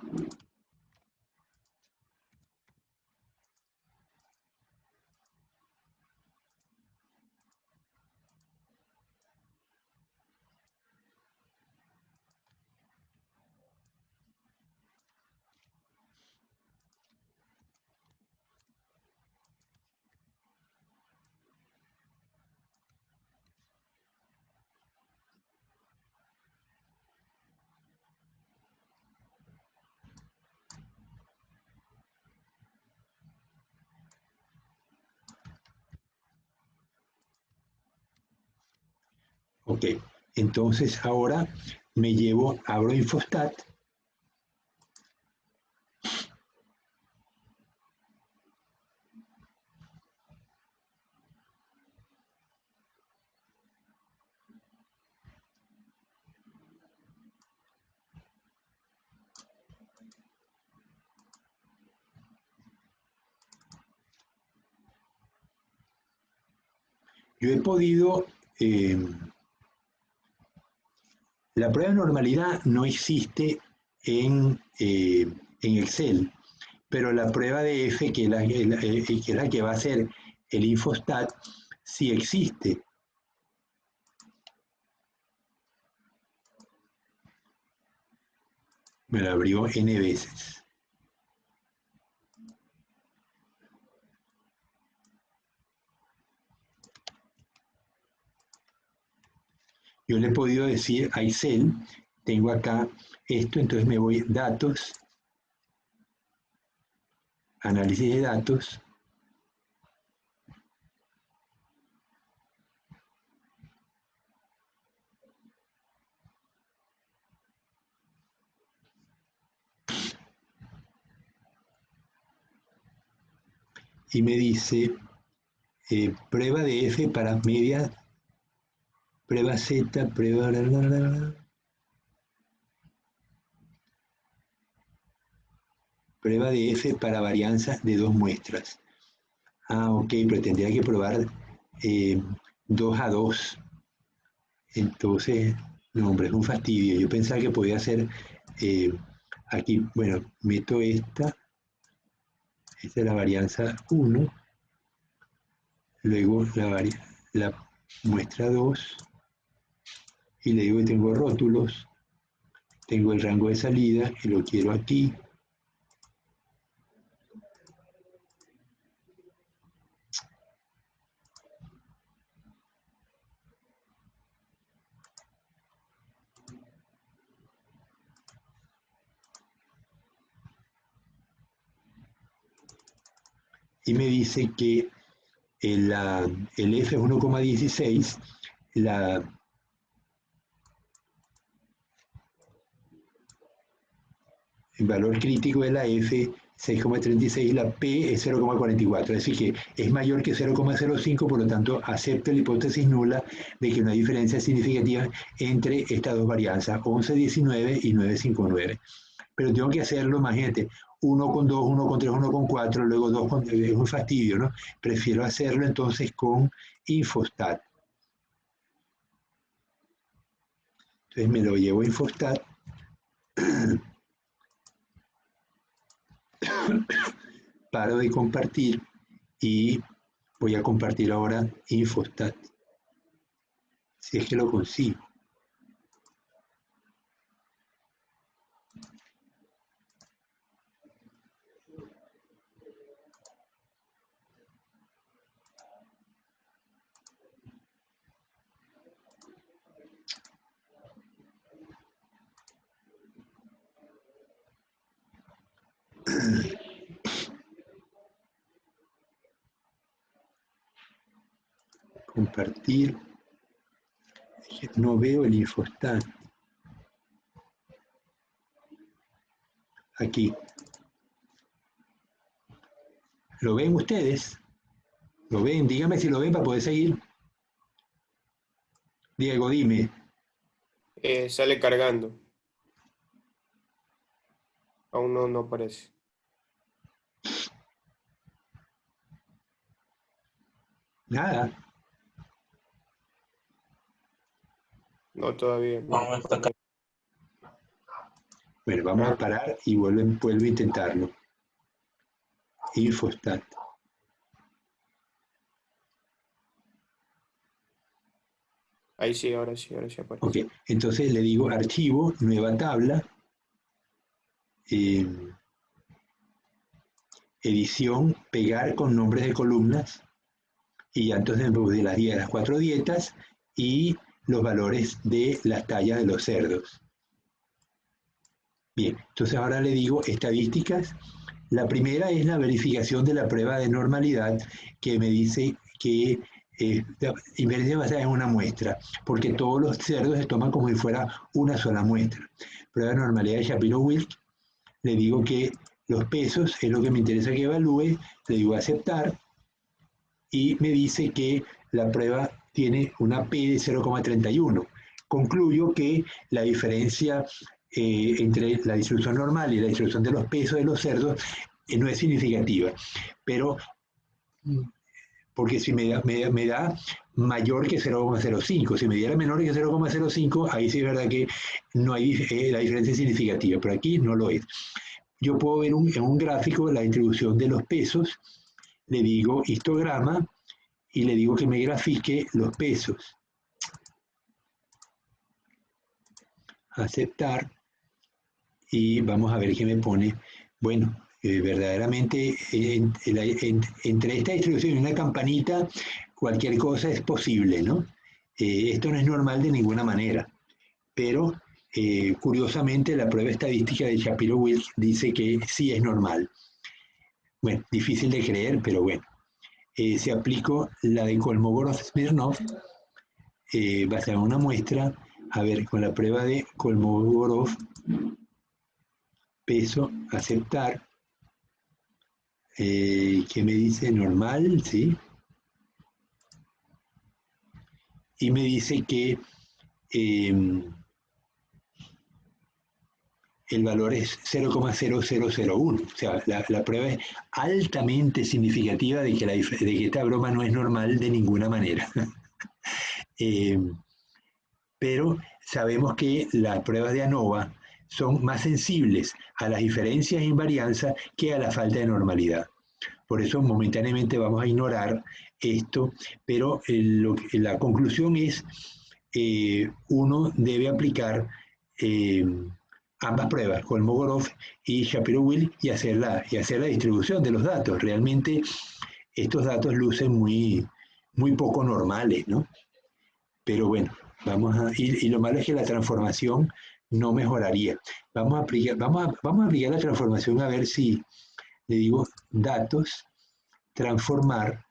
Ok, entonces ahora abro Infostat, yo he podido, la prueba de normalidad no existe en Excel, pero la prueba de F, que es la que va a hacer el Infostat, sí existe. Me la abrió N veces. Yo le he podido decir a Excel, tengo acá esto, entonces me voy datos, análisis de datos, y me dice prueba de F para media, prueba Z, prueba... Prueba de F para varianza de 2 muestras. Ah, ok, pero tendría que probar 2 a 2. Entonces, no, hombre, es un fastidio. Yo pensaba que podía hacer aquí, bueno, meto esta es la varianza 1, luego la muestra 2, y le digo que tengo rótulos, tengo el rango de salida, y lo quiero aquí. Y me dice que el F es 1,16, el valor crítico de la F 6,36, la P es 0,44, es decir que es mayor que 0,05, por lo tanto acepto la hipótesis nula de que no hay diferencia significativa entre estas dos varianzas, 11,19 y 9,59. Pero tengo que hacerlo, imagínate, 1 con 2, 1 con 3, 1 con 4, luego 2 con... es un fastidio, ¿no? Prefiero hacerlo entonces con Infostat. Entonces me lo llevo a Infostat. Paro de compartir y voy a compartir ahora Infostat. Si es que lo consigo. Compartir. No veo el Infostat. Aquí. ¿Lo ven ustedes? ¿Lo ven? Dígame si lo ven para poder seguir. Diego, dime. Sale cargando. Aún no aparece. Nada. No, todavía. No, está acá. Bueno, vamos a parar y vuelvo a intentarlo. Infostat. Ahí sí, ahora sí aparece. Ok, entonces le digo archivo, nueva tabla, edición, pegar con nombres de columnas, y entonces me puse las 4 dietas y los valores de las tallas de los cerdos. Bien, entonces ahora le digo estadísticas. La primera es la verificación de la prueba de normalidad, que me dice que inferencia basada en una muestra, porque todos los cerdos se toman como si fuera una sola muestra. Prueba de normalidad de Shapiro-Wilk, le digo que los pesos es lo que me interesa que evalúe, le digo aceptar, y me dice que la prueba tiene una P de 0,31. Concluyo que la diferencia entre la distribución normal y la distribución de los pesos de los cerdos no es significativa, pero porque si me da mayor que 0,05, si me diera menor que 0,05, ahí sí es verdad que no hay la diferencia significativa, pero aquí no lo es. Yo puedo ver en un gráfico la distribución de los pesos, le digo histograma y le digo que me grafique los pesos. Aceptar y vamos a ver qué me pone. Bueno, verdaderamente entre esta distribución y una campanita cualquier cosa es posible, ¿no? Esto no es normal de ninguna manera, pero curiosamente la prueba estadística de Shapiro-Wilk dice que sí es normal. Bueno, difícil de creer, pero bueno. Si aplico la de Kolmogorov-Smirnov, basada en una muestra, a ver, con la prueba de Kolmogorov, peso, aceptar, ¿qué me dice? Normal, ¿sí? Y me dice que el valor es 0,0001. O sea, la prueba es altamente significativa de que esta broma no es normal de ninguna manera. Pero sabemos que las pruebas de ANOVA son más sensibles a las diferencias en varianza que a la falta de normalidad. Por eso momentáneamente vamos a ignorar esto, pero la conclusión es uno debe aplicar ambas pruebas, Kolmogorov y Shapiro-Wilk, y hacer la distribución de los datos. Realmente estos datos lucen muy poco normales, ¿no? Pero bueno, y lo malo es que la transformación no mejoraría. Vamos a aplicar la transformación a ver si le digo datos, transformar.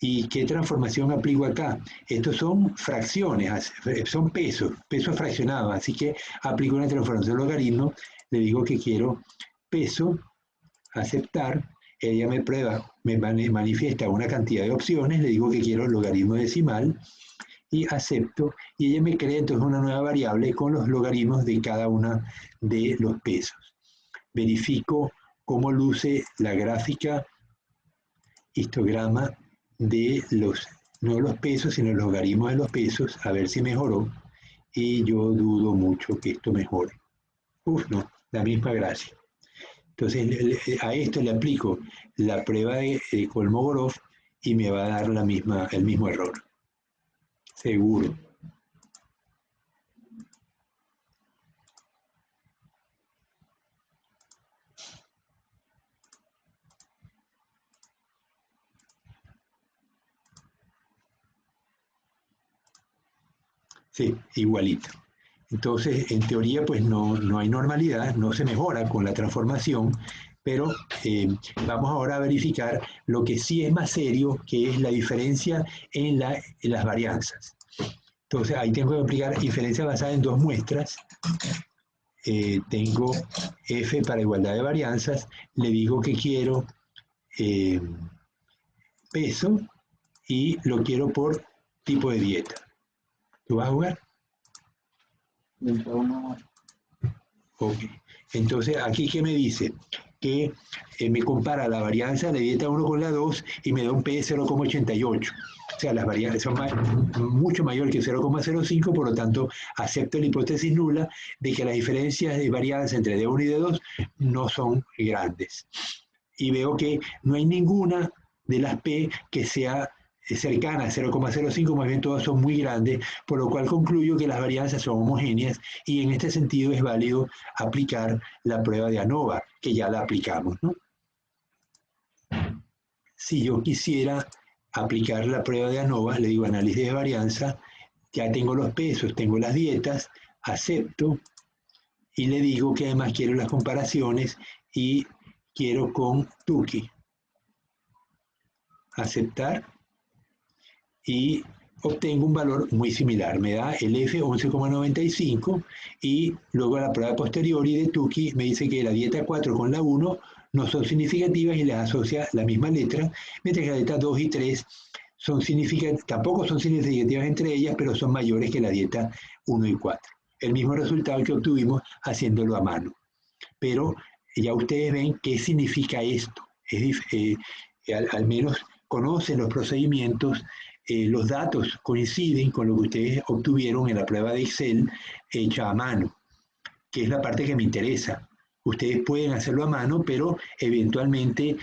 ¿Y qué transformación aplico acá? Estos son fracciones, son pesos fraccionados, así que aplico una transformación de logaritmo, le digo que quiero peso, aceptar, ella me manifiesta una cantidad de opciones, le digo que quiero logaritmo decimal, y acepto, y ella me crea entonces una nueva variable con los logaritmos de cada una de los pesos. Verifico cómo luce la gráfica histograma de no los pesos, sino los logaritmos de los pesos, a ver si mejoró, y yo dudo mucho que esto mejore. No, la misma gracia. Entonces a esto le aplico la prueba de Kolmogorov y me va a dar el mismo error. Seguro. Sí, igualito. Entonces, en teoría, pues no hay normalidad, no se mejora con la transformación, pero vamos ahora a verificar lo que sí es más serio, que es la diferencia en las varianzas. Entonces, ahí tengo que aplicar diferencia basada en dos muestras. Tengo F para igualdad de varianzas, le digo que quiero peso y lo quiero por tipo de dieta. ¿Tú vas a jugar? Ok. Entonces, aquí, ¿qué me dice? Que me compara la varianza de dieta 1 con la 2 y me da un P de 0,88. O sea, las varianzas son mucho mayor que 0,05, por lo tanto, acepto la hipótesis nula de que las diferencias de varianza entre D1 y D2 no son grandes. Y veo que no hay ninguna de las P que sea cercana a 0,05, más bien todas son muy grandes, por lo cual concluyo que las varianzas son homogéneas y en este sentido es válido aplicar la prueba de ANOVA, que ya la aplicamos, ¿no? Si yo quisiera aplicar la prueba de ANOVA, le digo análisis de varianza, ya tengo los pesos, tengo las dietas, acepto y le digo que además quiero las comparaciones y quiero con Tukey. Aceptar y obtengo un valor muy similar. Me da el F 11,95 y luego la prueba posteriori de Tukey me dice que la dieta 4 con la 1 no son significativas y les asocia la misma letra, mientras que la dieta 2 y 3 tampoco son significativas entre ellas, pero son mayores que la dieta 1 y 4. El mismo resultado que obtuvimos haciéndolo a mano. Pero ya ustedes ven qué significa esto. Al menos conocen los procedimientos, los datos coinciden con lo que ustedes obtuvieron en la prueba de Excel hecha a mano, que es la parte que me interesa. Ustedes pueden hacerlo a mano, pero eventualmente,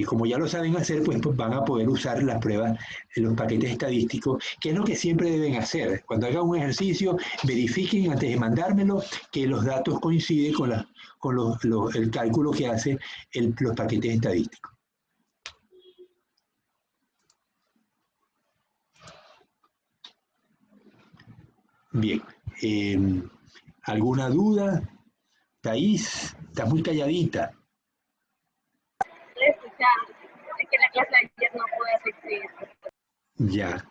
como ya lo saben hacer, pues van a poder usar las pruebas, los paquetes estadísticos, que es lo que siempre deben hacer. Cuando hagan un ejercicio, verifiquen antes de mandármelo que los datos coinciden con el cálculo que hace los paquetes estadísticos. Bien. ¿Alguna duda? Thais, estás muy calladita. Es que la clase de ayer no pude asistir. Ya.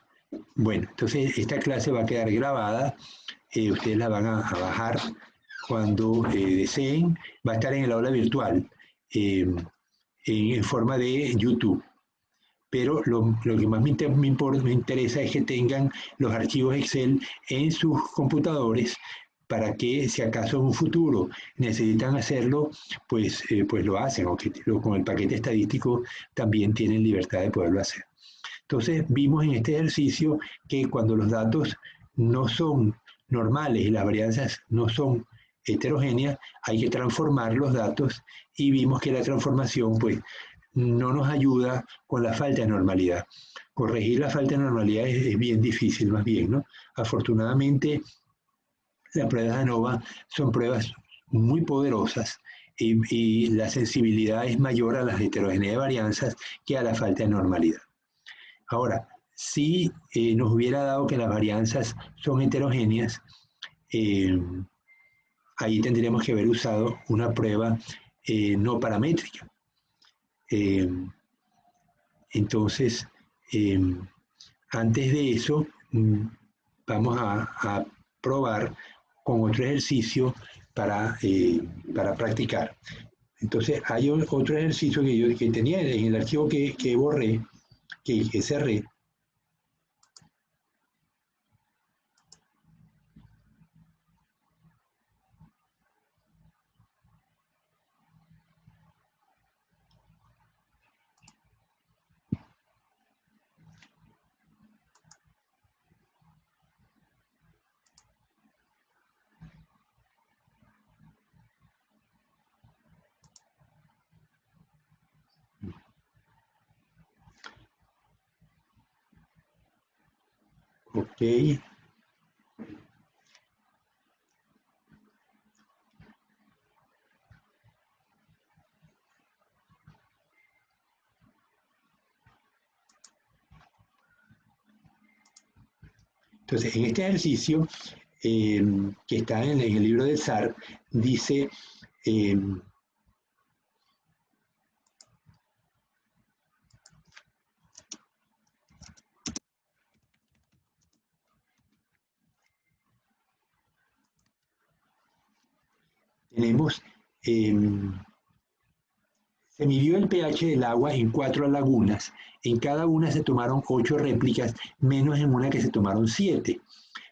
Bueno, entonces esta clase va a quedar grabada. Ustedes la van a bajar cuando deseen. Va a estar en el aula virtual en forma de YouTube. Pero lo que más me interesa es que tengan los archivos Excel en sus computadores para que si acaso en un futuro necesitan hacerlo, pues lo hacen, o que con el paquete estadístico también tienen libertad de poderlo hacer. Entonces vimos en este ejercicio que cuando los datos no son normales y las varianzas no son heterogéneas, hay que transformar los datos y vimos que la transformación pues no nos ayuda con la falta de normalidad. Corregir la falta de normalidad es bien difícil más bien, ¿no? Afortunadamente las pruebas de ANOVA son pruebas muy poderosas y la sensibilidad es mayor a las heterogeneidad de varianzas que a la falta de normalidad. Ahora, si nos hubiera dado que las varianzas son heterogéneas, ahí tendríamos que haber usado una prueba no paramétrica. Entonces, antes de eso, vamos a probar con otro ejercicio para practicar. Entonces, hay otro ejercicio que tenía en el archivo que borré, que cerré. Ok. Entonces, en este ejercicio, que está en el libro del SAR, dice, tenemos, se midió el pH del agua en 4 lagunas. En cada una se tomaron 8 réplicas, menos en una que se tomaron 7.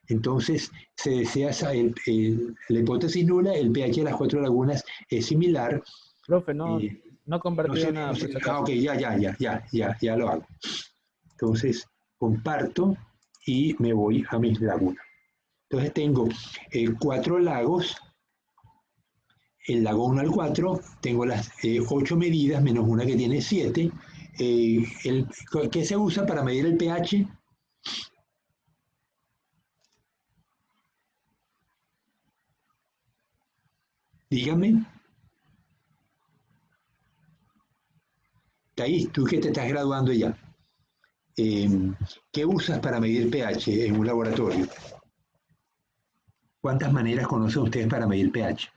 Entonces, se desea la hipótesis nula, el pH de las 4 lagunas es similar. Profe, no he compartido nada. Por si acaso. Ok, ya lo hago. Entonces, comparto y me voy a mis lagunas. Entonces tengo 4 lagos. El lago 1 al 4, tengo las 8 medidas menos una que tiene 7. ¿Qué se usa para medir el pH? Dígame. Thais, tú que te estás graduando ya. ¿Qué usas para medir pH en un laboratorio? ¿Cuántas maneras conocen ustedes para medir pH?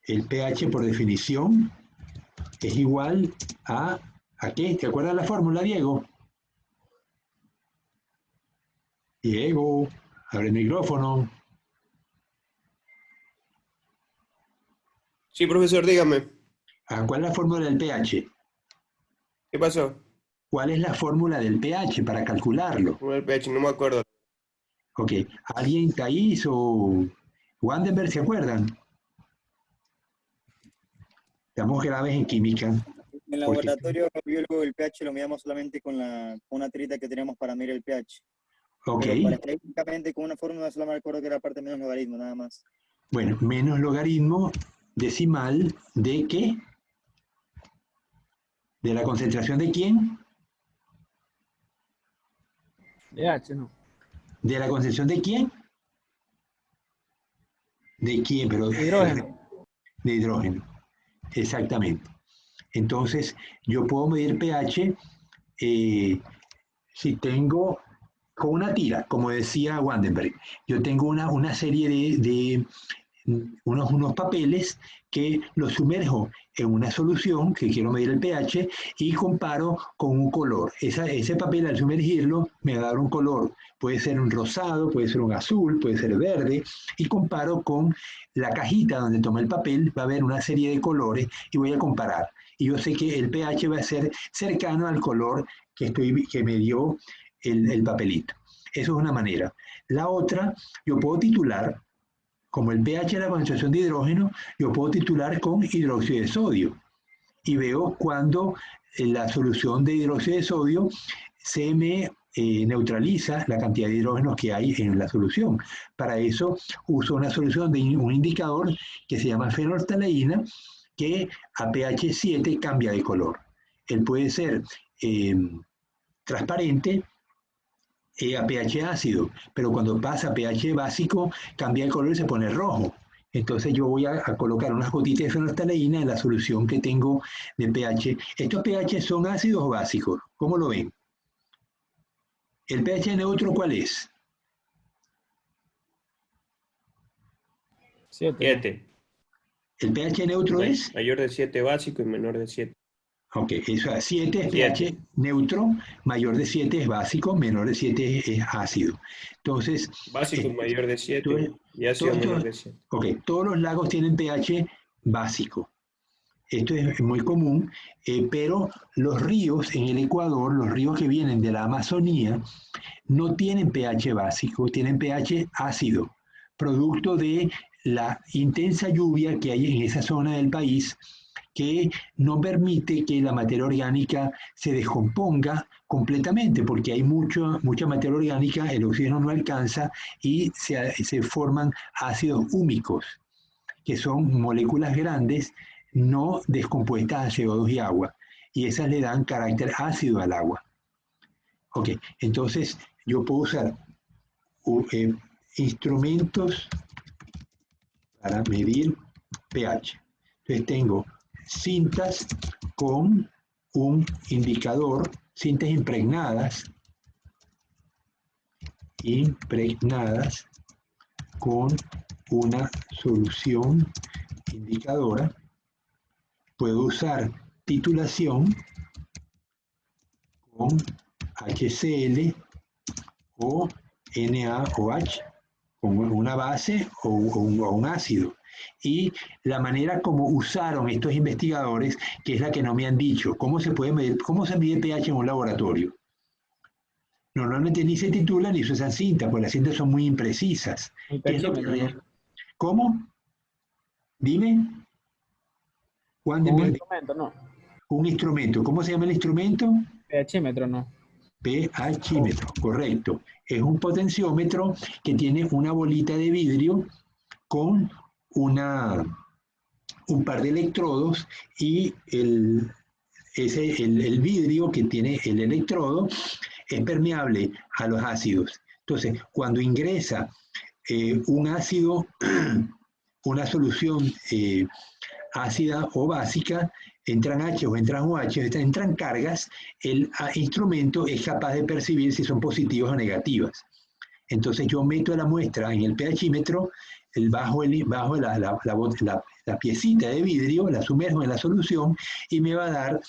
El pH, por definición, es igual ¿a qué? ¿Te acuerdas la fórmula, Diego? Diego, abre el micrófono. Sí, profesor, dígame. ¿Cuál es la fórmula del pH? ¿Qué pasó? ¿Cuál es la fórmula del pH para calcularlo? El pH, no me acuerdo. Ok, ¿alguien, Thais o Wandenberg, se acuerdan? Estamos graves en química. En el laboratorio biólogo el pH lo medíamos solamente con una tirita que teníamos para medir el pH. Ok. Pero para estadísticamente con una fórmula solo me acuerdo que era parte menos logaritmo, nada más. Bueno, menos logaritmo decimal ¿de qué? ¿De la concentración de quién? De H, ¿no? ¿De la concentración de quién? ¿De quién? Pero Hidrógeno. de hidrógeno. Exactamente. Entonces, yo puedo medir pH si tengo con una tira, como decía Vandenberg. Yo tengo una serie de unos papeles que los sumerjo en una solución que quiero medir el pH y comparo con un color. Ese papel al sumergirlo me va a dar un color. Puede ser un rosado, puede ser un azul, puede ser verde, y comparo con la cajita donde tomé el papel, va a haber una serie de colores y voy a comparar. Y yo sé que el pH va a ser cercano al color que me dio el papelito. Eso es una manera. La otra, yo puedo titular, como el pH es la concentración de hidrógeno, yo puedo titular con hidróxido de sodio. Y veo cuando la solución de hidróxido de sodio se me neutraliza la cantidad de hidrógenos que hay en la solución. Para eso uso una solución de un indicador que se llama fenolftaleína, que a pH 7 cambia de color. Él puede ser transparente a pH ácido, pero cuando pasa a pH básico cambia el color y se pone rojo. Entonces yo voy a colocar unas gotitas de fenolftaleína en la solución que tengo de pH. ¿Estos pH son ácidos o básicos? ¿Cómo lo ven? ¿El pH neutro cuál es? 7. ¿El pH neutro es? Mayor de 7 básico y menor de 7. Ok, eso es 7 es 7. pH neutro, mayor de 7 es básico, menor de 7 es ácido. Entonces, Básico mayor de 7 y ácido menor de 7. Ok, todos los lagos tienen pH básico. Esto es muy común, pero los ríos en el Ecuador, los ríos que vienen de la Amazonía, no tienen pH básico, tienen pH ácido, producto de la intensa lluvia que hay en esa zona del país, que no permite que la materia orgánica se descomponga completamente, porque hay mucha materia orgánica, el oxígeno no alcanza y se forman ácidos húmicos, que son moléculas grandes no descompuestas a CO2 y agua, y esas le dan carácter ácido al agua. Ok, entonces yo puedo usar instrumentos para medir pH. Entonces tengo cintas con un indicador, cintas impregnadas con una solución indicadora. Puedo usar titulación con HCl o NaOH, con una base o un ácido. Y la manera como usaron estos investigadores, que es la que no me han dicho, cómo se puede medir, cómo se mide pH en un laboratorio. Normalmente ni se titulan ni se usan cintas, porque las cintas son muy imprecisas. ¿Qué es lo que ¿Cómo? Dime. Un instrumento, ¿no? Un instrumento. ¿Cómo se llama el instrumento? pHímetro, ¿no? pHímetro, correcto. Es un potenciómetro que tiene una bolita de vidrio con un par de electrodos y el vidrio que tiene el electrodo es permeable a los ácidos. Entonces, cuando ingresa un ácido, una solución ácida o básica, entran H o entran OH, entran cargas, el instrumento es capaz de percibir si son positivas o negativas. Entonces yo meto la muestra en el pHímetro, bajo la piecita de vidrio, la sumerjo en la solución y me va a dar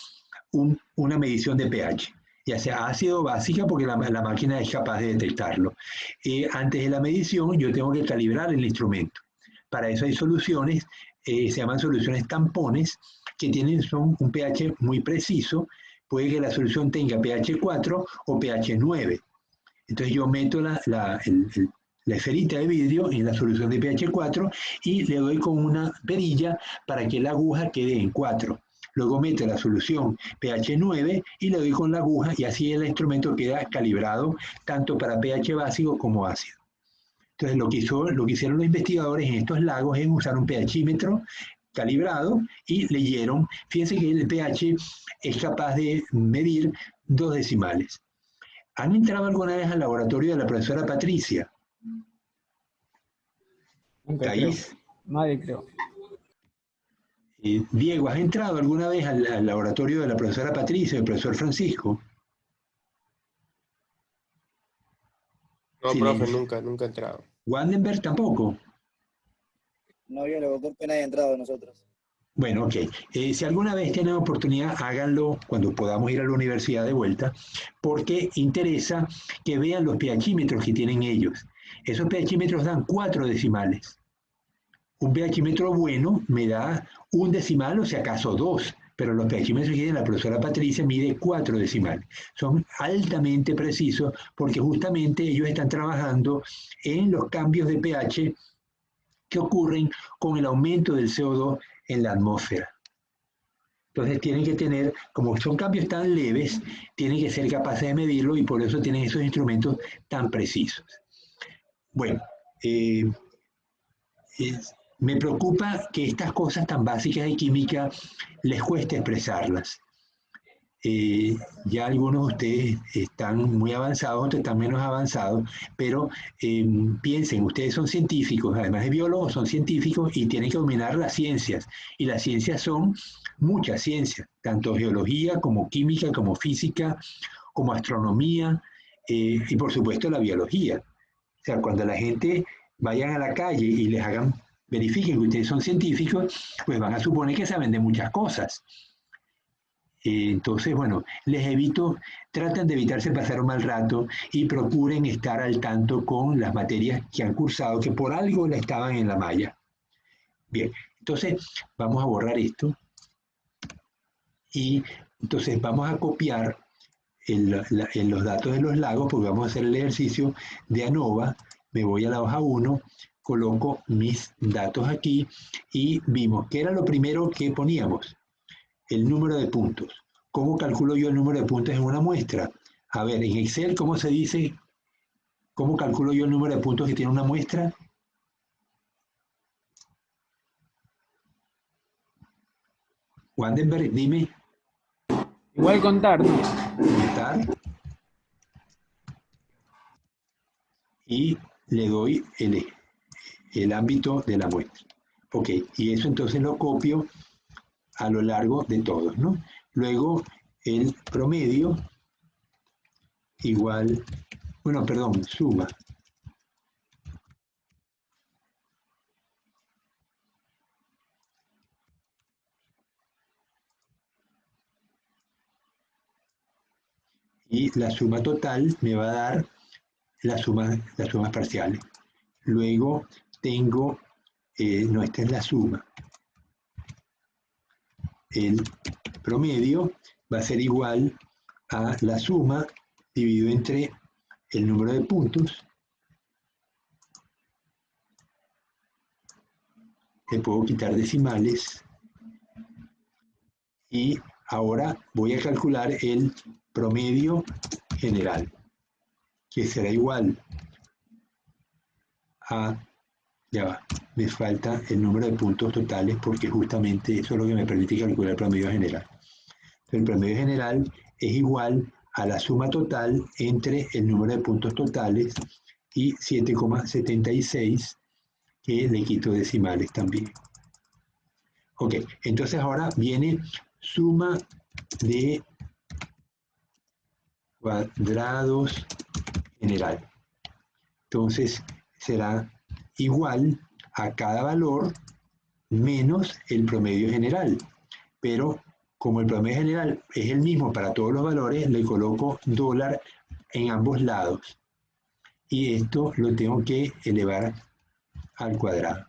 una medición de pH, ya sea ácido o básica, porque la máquina es capaz de detectarlo. Antes de la medición yo tengo que calibrar el instrumento. Para eso hay soluciones, se llaman soluciones tampones, que son un pH muy preciso. Puede que la solución tenga pH 4 o pH 9. Entonces yo meto la la esferita de vidrio en la solución de pH 4 y le doy con una perilla para que la aguja quede en 4. Luego meto la solución pH 9 y le doy con la aguja y así el instrumento queda calibrado tanto para pH básico como ácido. Entonces lo que hicieron los investigadores en estos lagos es usar un pHímetro calibrado y leyeron, fíjense que el pH es capaz de medir 2 decimales. ¿Han entrado alguna vez al laboratorio de la profesora Patricia? Nunca Thais. creo. Nadie creo. Diego, ¿has entrado alguna vez al laboratorio de la profesora Patricia, del profesor Francisco? No, profe, Silencio. nunca he entrado. Wandenberg tampoco. No había doctor que nadie ha entrado de nosotros. Bueno, ok. Si alguna vez tienen oportunidad, háganlo cuando podamos ir a la universidad de vuelta, porque interesa que vean los pHímetros que tienen ellos. Esos pHímetros dan 4 decimales. Un pHímetro bueno me da 1 decimal o si acaso 2, pero los pHímetros que tiene la profesora Patricia mide 4 decimales. Son altamente precisos porque justamente ellos están trabajando en los cambios de pH que ocurren con el aumento del CO2 en la atmósfera. Entonces tienen que tener, como son cambios tan leves, tienen que ser capaces de medirlo y por eso tienen esos instrumentos tan precisos. Bueno, me preocupa que estas cosas tan básicas de química les cueste expresarlas. Ya algunos de ustedes están muy avanzados, otros están menos avanzados, pero piensen, ustedes son científicos, además de biólogos, son científicos y tienen que dominar las ciencias. Y las ciencias son muchas ciencias, tanto geología como química, como física, como astronomía y por supuesto la biología. O sea, cuando la gente vayan a la calle y les hagan, verifiquen que ustedes son científicos, pues van a suponer que saben de muchas cosas. Entonces, bueno, tratan de evitarse pasar un mal rato y procuren estar al tanto con las materias que han cursado, que por algo la estaban en la malla. Bien, entonces vamos a borrar esto y entonces vamos a copiar en los datos de los lagos, porque vamos a hacer el ejercicio de ANOVA. Me voy a la hoja 1, coloco mis datos aquí y vimos que era lo primero que poníamos. El número de puntos. ¿Cómo calculo yo el número de puntos en una muestra? A ver, en Excel, ¿cómo se dice? ¿Cómo calculo yo el número de puntos que tiene una muestra? Wandenberg, dime. Igual contar, ¿no? Contar. Y le doy el ámbito de la muestra. Ok, y eso entonces lo copio a lo largo de todos, ¿no? Luego el promedio igual, bueno, perdón, suma. Y la suma total me va a dar las sumas parciales. Luego tengo, no, esta es la suma. El promedio va a ser igual a la suma dividido entre el número de puntos. Le puedo quitar decimales. Y ahora voy a calcular el promedio general, que será igual a, ya va, me falta el número de puntos totales porque justamente eso es lo que me permite calcular el promedio general. El promedio general es igual a la suma total entre el número de puntos totales y 7,76, que le quito decimales también. Ok, entonces ahora viene suma de cuadrados general. Entonces será igual a cada valor menos el promedio general. Pero como el promedio general es el mismo para todos los valores, le coloco dólar en ambos lados. Y esto lo tengo que elevar al cuadrado.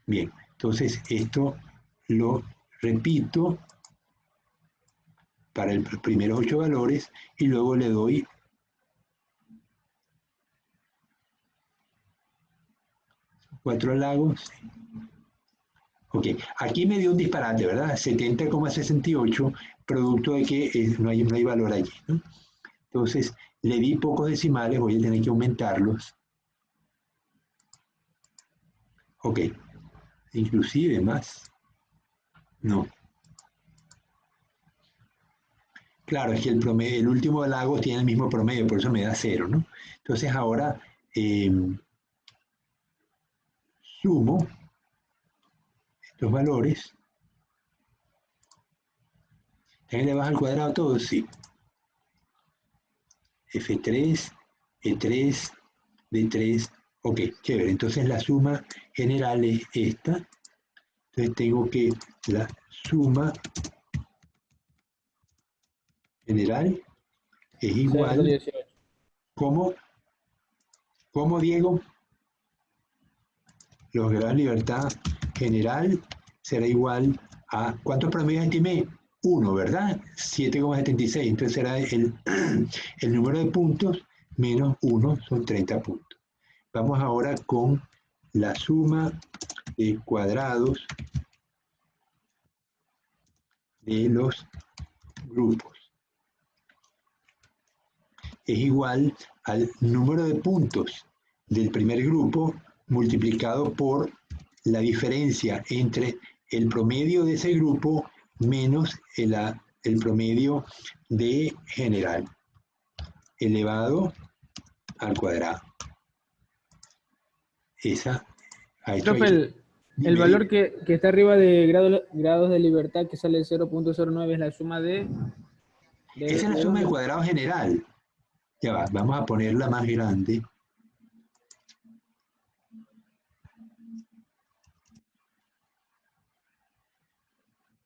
Bien, entonces esto lo repito para los primeros 8 valores y luego le doy 4 lagos. Ok, aquí me dio un disparate, ¿verdad? 70,68, producto de que no hay valor allí, ¿no? Entonces, le di pocos decimales, voy a tener que aumentarlos. Ok, inclusive más. No. Claro, es que el promedio, el último lago tiene el mismo promedio, por eso me da 0, ¿no? Entonces ahora sumo estos valores. ¿También le baja al cuadrado todo? Sí. F3, E3, D3. Ok, chévere. Entonces la suma general es esta. Entonces tengo que la suma general es igual. 0,18. ¿Cómo? ¿Cómo, Diego? Los grados de libertad general será igual a... ¿Cuántos promedios estimé? 1, ¿verdad? 7,76. Entonces será el número de puntos menos 1 son 30 puntos. Vamos ahora con la suma de cuadrados de los grupos. Es igual al número de puntos del primer grupo multiplicado por la diferencia entre el promedio de ese grupo menos el promedio de general, elevado al cuadrado. A esto hay Profe, que... el Dime, valor dime. que está arriba de grados de libertad, que sale 0,09, es la suma Esa es la ¿de suma de dónde? cuadrado general. Ya va, vamos a ponerla más grande.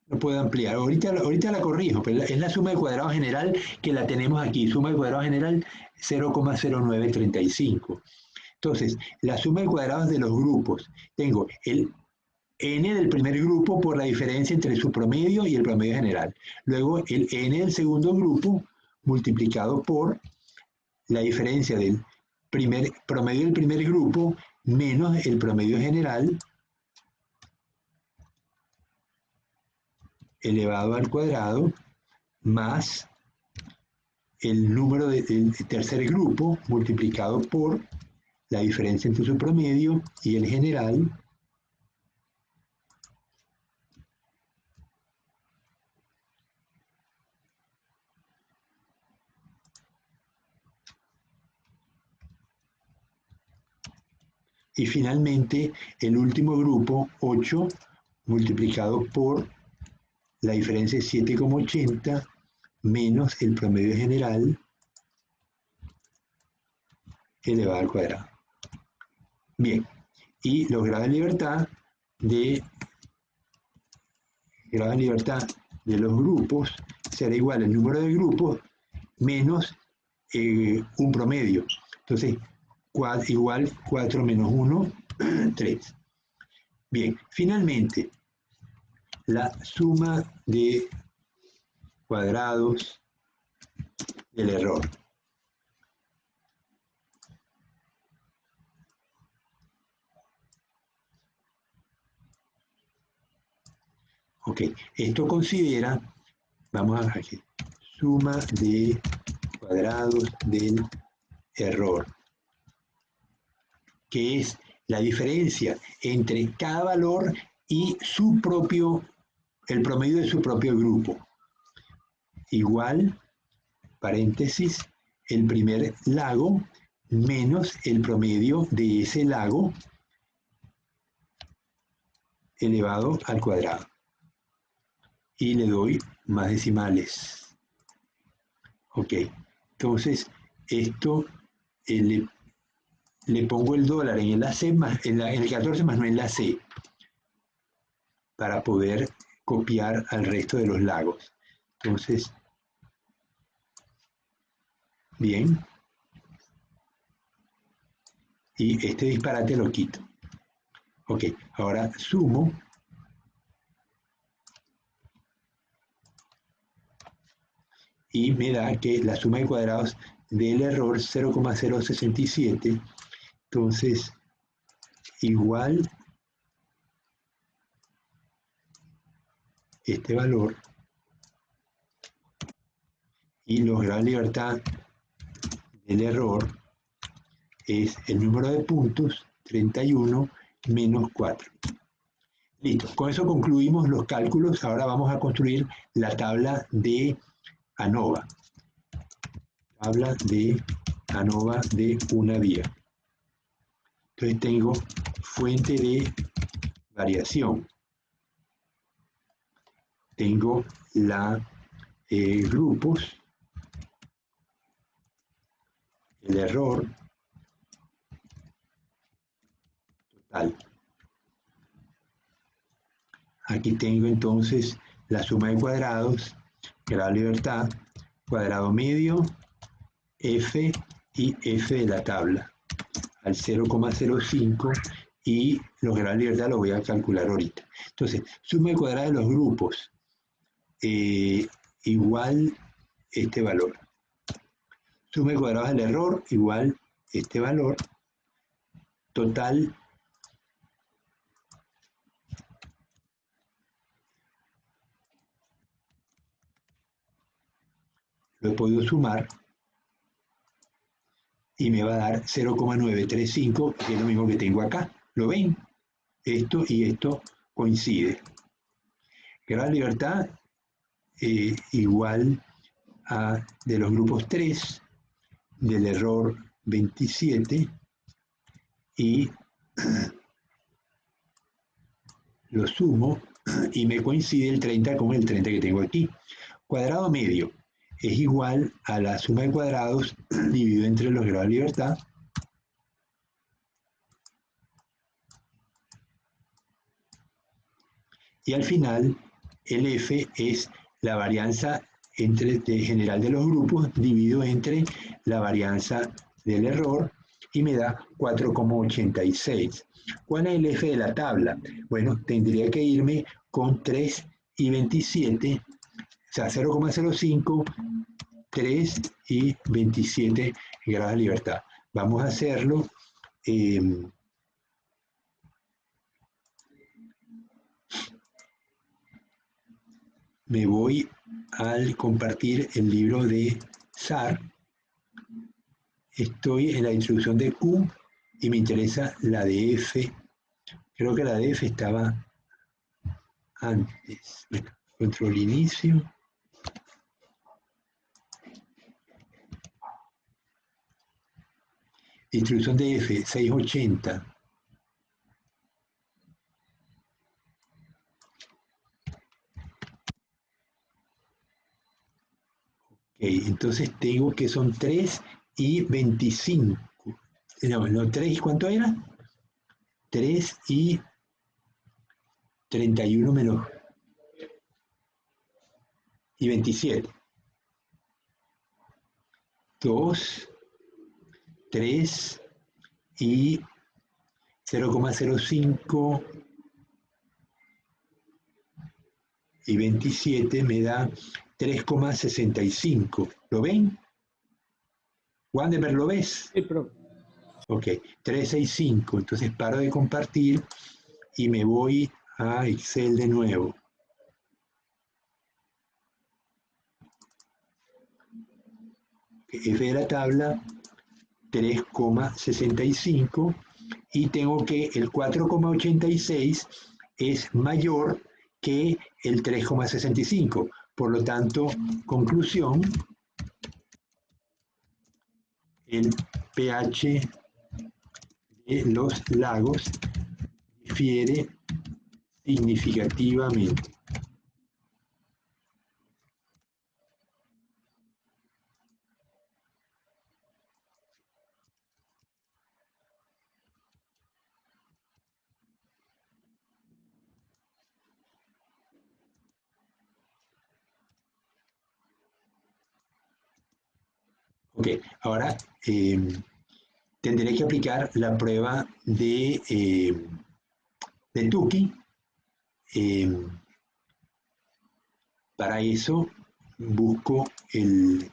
No puedo ampliar. Ahorita la corrijo, pero es la suma de cuadrado general que la tenemos aquí. Suma de cuadrado general 0,0935. Entonces, la suma de cuadrados de los grupos. Tengo el n del primer grupo por la diferencia entre su promedio y el promedio general. Luego, el n del segundo grupo multiplicado por la diferencia del promedio del primer grupo menos el promedio general elevado al cuadrado más el número del tercer grupo multiplicado por la diferencia entre su promedio y el general y finalmente el último grupo 8 multiplicado por la diferencia de 7,80 menos el promedio general elevado al cuadrado. Bien, y los grados de libertad de los grupos será igual al número de grupos menos un promedio. Entonces, igual 4 menos 1, 3. Bien, finalmente, la suma de cuadrados del error. Ok, esto considera, vamos a ver aquí, suma de cuadrados del error, que es la diferencia entre cada valor y el promedio de su propio grupo. Igual, paréntesis, el primer lago menos el promedio de ese lago elevado al cuadrado. Y le doy más decimales. Ok, entonces esto le pongo el dólar en el AC más, en el 14 más no en la C para poder copiar al resto de los lagos. Entonces, bien. Y este disparate lo quito. Ok, ahora sumo y me da que la suma de cuadrados del error 0,067, entonces igual este valor, y lograr libertad del error es el número de puntos 31 menos 4. Listo, con eso concluimos los cálculos. Ahora vamos a construir la tabla de ANOVA. Tabla de ANOVA de una vía. Entonces tengo fuente de variación. Tengo la grupos, el error total. Aquí tengo entonces la suma de cuadrados, grado de libertad, cuadrado medio, F y F de la tabla, al 0,05, y los grados de libertad los voy a calcular ahorita. Entonces, suma de cuadrados de los grupos, igual este valor. Suma de cuadrados del error, igual este valor. Total lo he podido sumar y me va a dar 0,935, que es lo mismo que tengo acá. ¿Lo ven? Esto y esto coincide. Grado de libertad igual a de los grupos 3, del error 27, y lo sumo y me coincide el 30 con el 30 que tengo aquí. Cuadrado medio es igual a la suma de cuadrados dividido entre los grados de libertad, y al final el F es la varianza general de los grupos dividido entre la varianza del error, y me da 4,86. ¿Cuál es el F de la tabla? Bueno, tendría que irme con 3 y 27, o sea, 0,05, 3 y 27 grados de libertad. Vamos a hacerlo. Me voy al compartir el libro de SAR. Estoy en la instrucción de Q y me interesa la de F. Creo que la de F estaba antes. Bueno, control inicio. Instrucción de F, 680. Ok, entonces tengo que son 3 y 25. No, 3, ¿cuánto era? 3 y 31 menos y 27. 2, 3 y 0,05 y 27 me da 3,65. ¿Lo ven? Wandemer, ¿lo ves? Sí, profe. Ok, 365. Entonces paro de compartir y me voy a Excel de nuevo. F de la tabla, 3,65, y tengo que el 4,86 es mayor que el 3,65. Por lo tanto, conclusión, el pH de los lagos difiere significativamente. Ok, ahora tendré que aplicar la prueba de Tukey. Para eso busco el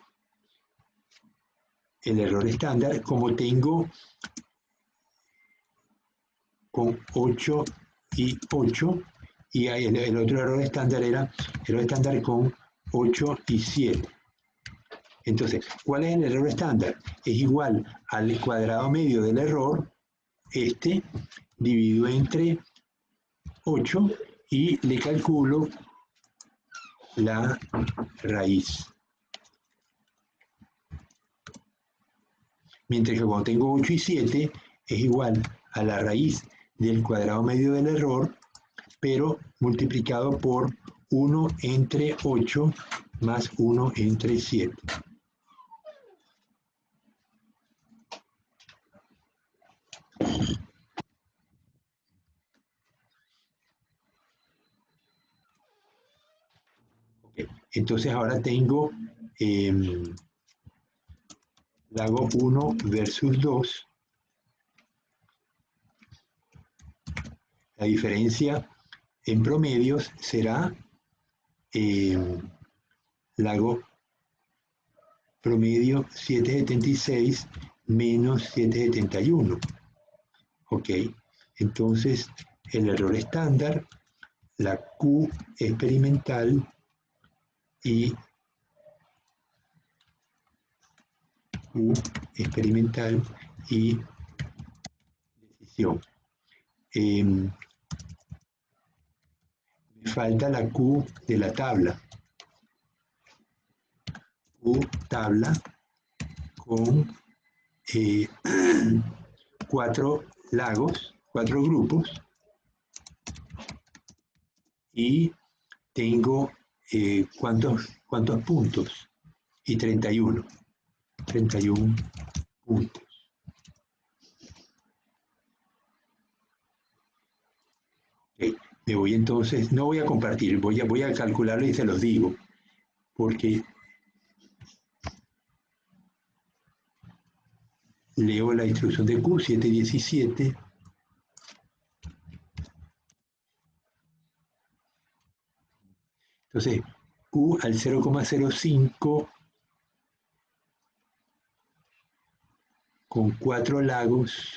error estándar. Como tengo con 8 y 8, y el otro error estándar era error estándar con 8 y 7. Entonces, ¿cuál es el error estándar? Es igual al cuadrado medio del error, dividido entre 8, y le calculo la raíz. Mientras que cuando tengo 8 y 7 es igual a la raíz del cuadrado medio del error, pero multiplicado por 1 entre 8 más 1 entre 7. Entonces ahora tengo lago 1 versus 2. La diferencia en promedios será lago promedio 776 menos 771. Ok, entonces el error estándar, la Q experimental y decisión. Me falta la Q de la tabla. Q tabla con 4 lagos, 4 grupos, y tengo ¿cuántos puntos? Y 31 puntos. Okay. Me voy entonces, no voy a compartir, voy a calcularlo y se los digo, porque leo la instrucción de Q, 717. Entonces, Q al 0,05 con 4 lagos,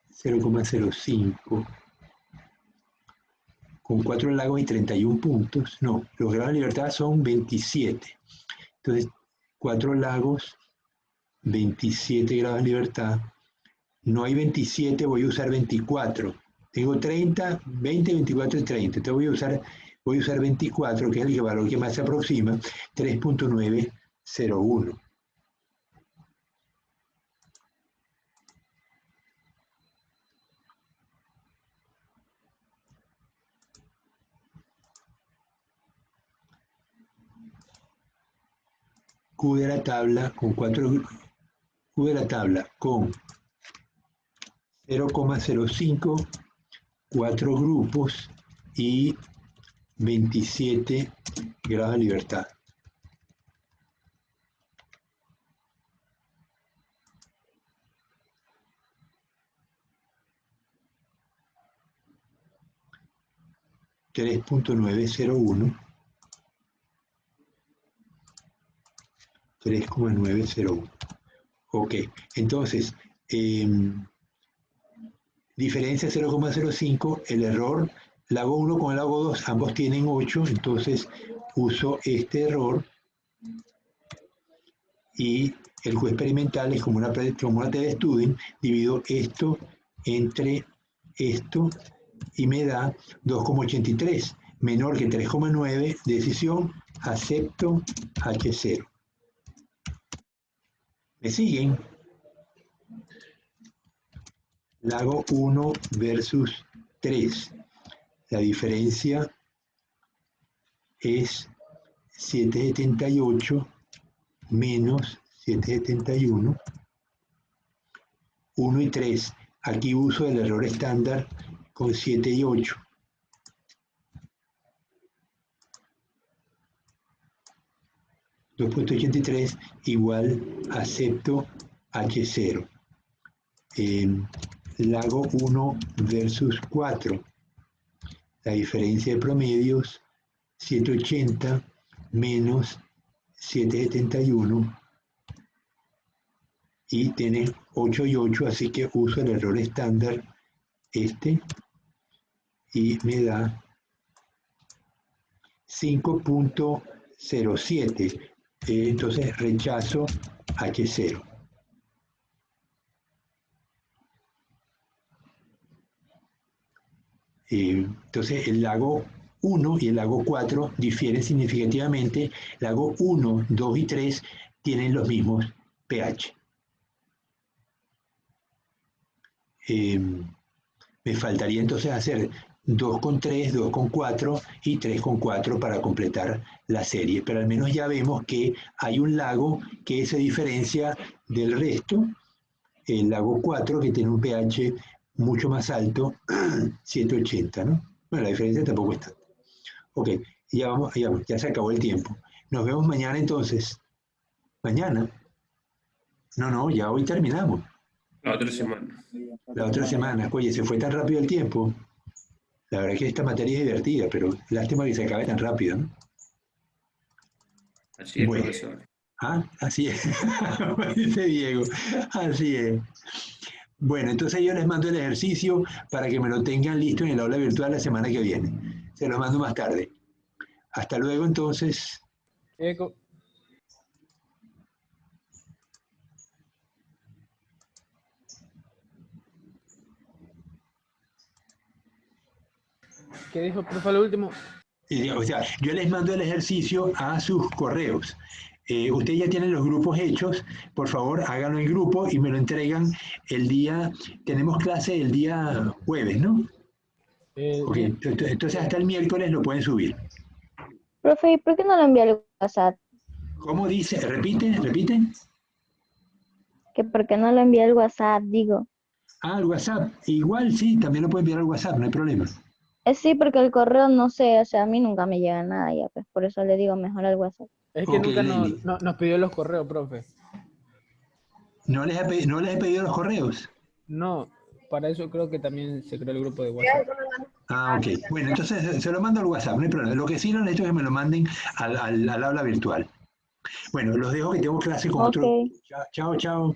0,05 con 4 lagos y 31 puntos. No, los grados de libertad son 27. Entonces, 4 lagos, 27 grados de libertad. No hay 27, voy a usar 24. Tengo 30, 20, 24 y 30. Entonces voy a usar 24, que es el valor que más se aproxima, 3.901. Q de la tabla con 0,05, 4 grupos y 27 grados de libertad. $3.901. 3,901. Ok, entonces, diferencia 0,05, el error, lago 1 con el lago 2, ambos tienen 8, entonces uso este error, y el Q experimental es como una T-de-Student, divido esto entre esto y me da 2,83, menor que 3,9, decisión, acepto H0. ¿Me siguen? Lago 1 versus 3. La diferencia es 778 menos 771. 1 y 3. Aquí uso el error estándar con 7 y 8. $2.83 igual acepto H0. Lago 1 versus 4. La diferencia de promedios 780 menos 771 y tiene 8 y 8, así que uso el error estándar y me da 5.07. Entonces rechazo H0. Entonces el lago 1 y el lago 4 difieren significativamente. Lago 1, 2 y 3 tienen los mismos pH. Me faltaría entonces hacer 2 con 3, 2 con 4 y 3 con 4 para completar la serie. Pero al menos ya vemos que hay un lago que se diferencia del resto. El lago 4 que tiene un pH mucho más alto, 780, ¿no? Bueno, la diferencia tampoco está. Ok, ya se acabó el tiempo. Nos vemos mañana entonces. ¿Mañana? No, ya hoy terminamos. La otra semana. La otra semana. Oye, se fue tan rápido el tiempo. La verdad es que esta materia es divertida, pero lástima que se acabe tan rápido, ¿no? Así es, Bueno. profesor. Así es. Dice Diego. Así es. Bueno, entonces yo les mando el ejercicio para que me lo tengan listo en el aula virtual la semana que viene. Se los mando más tarde. Hasta luego, entonces. Eco. ¿Qué dijo, profe, lo último? O sea, yo les mando el ejercicio a sus correos. Ustedes ya tienen los grupos hechos, por favor háganlo en grupo y me lo entregan el día, tenemos clase el día jueves, ¿no? Okay. Entonces hasta el miércoles lo pueden subir. Profe, ¿y por qué no lo envía al WhatsApp? ¿Cómo dice? Repite. Que por qué no lo envía al WhatsApp, digo. Ah, el WhatsApp. Igual sí, también lo pueden enviar al WhatsApp, no hay problema. Sí, porque el correo no sé, o sea, a mí nunca me llega nada ya, pues por eso le digo mejor al WhatsApp. Es que Ok, nunca Lenny. nos pidió los correos, profe. ¿No les he pedido los correos? No, para eso creo que también se creó el grupo de WhatsApp. Ah, ok. Bueno, entonces se lo mando al WhatsApp, no hay problema. Lo que sí no necesito es que me lo manden al aula virtual. Bueno, los dejo que tengo clase con otro. Ok. Chao.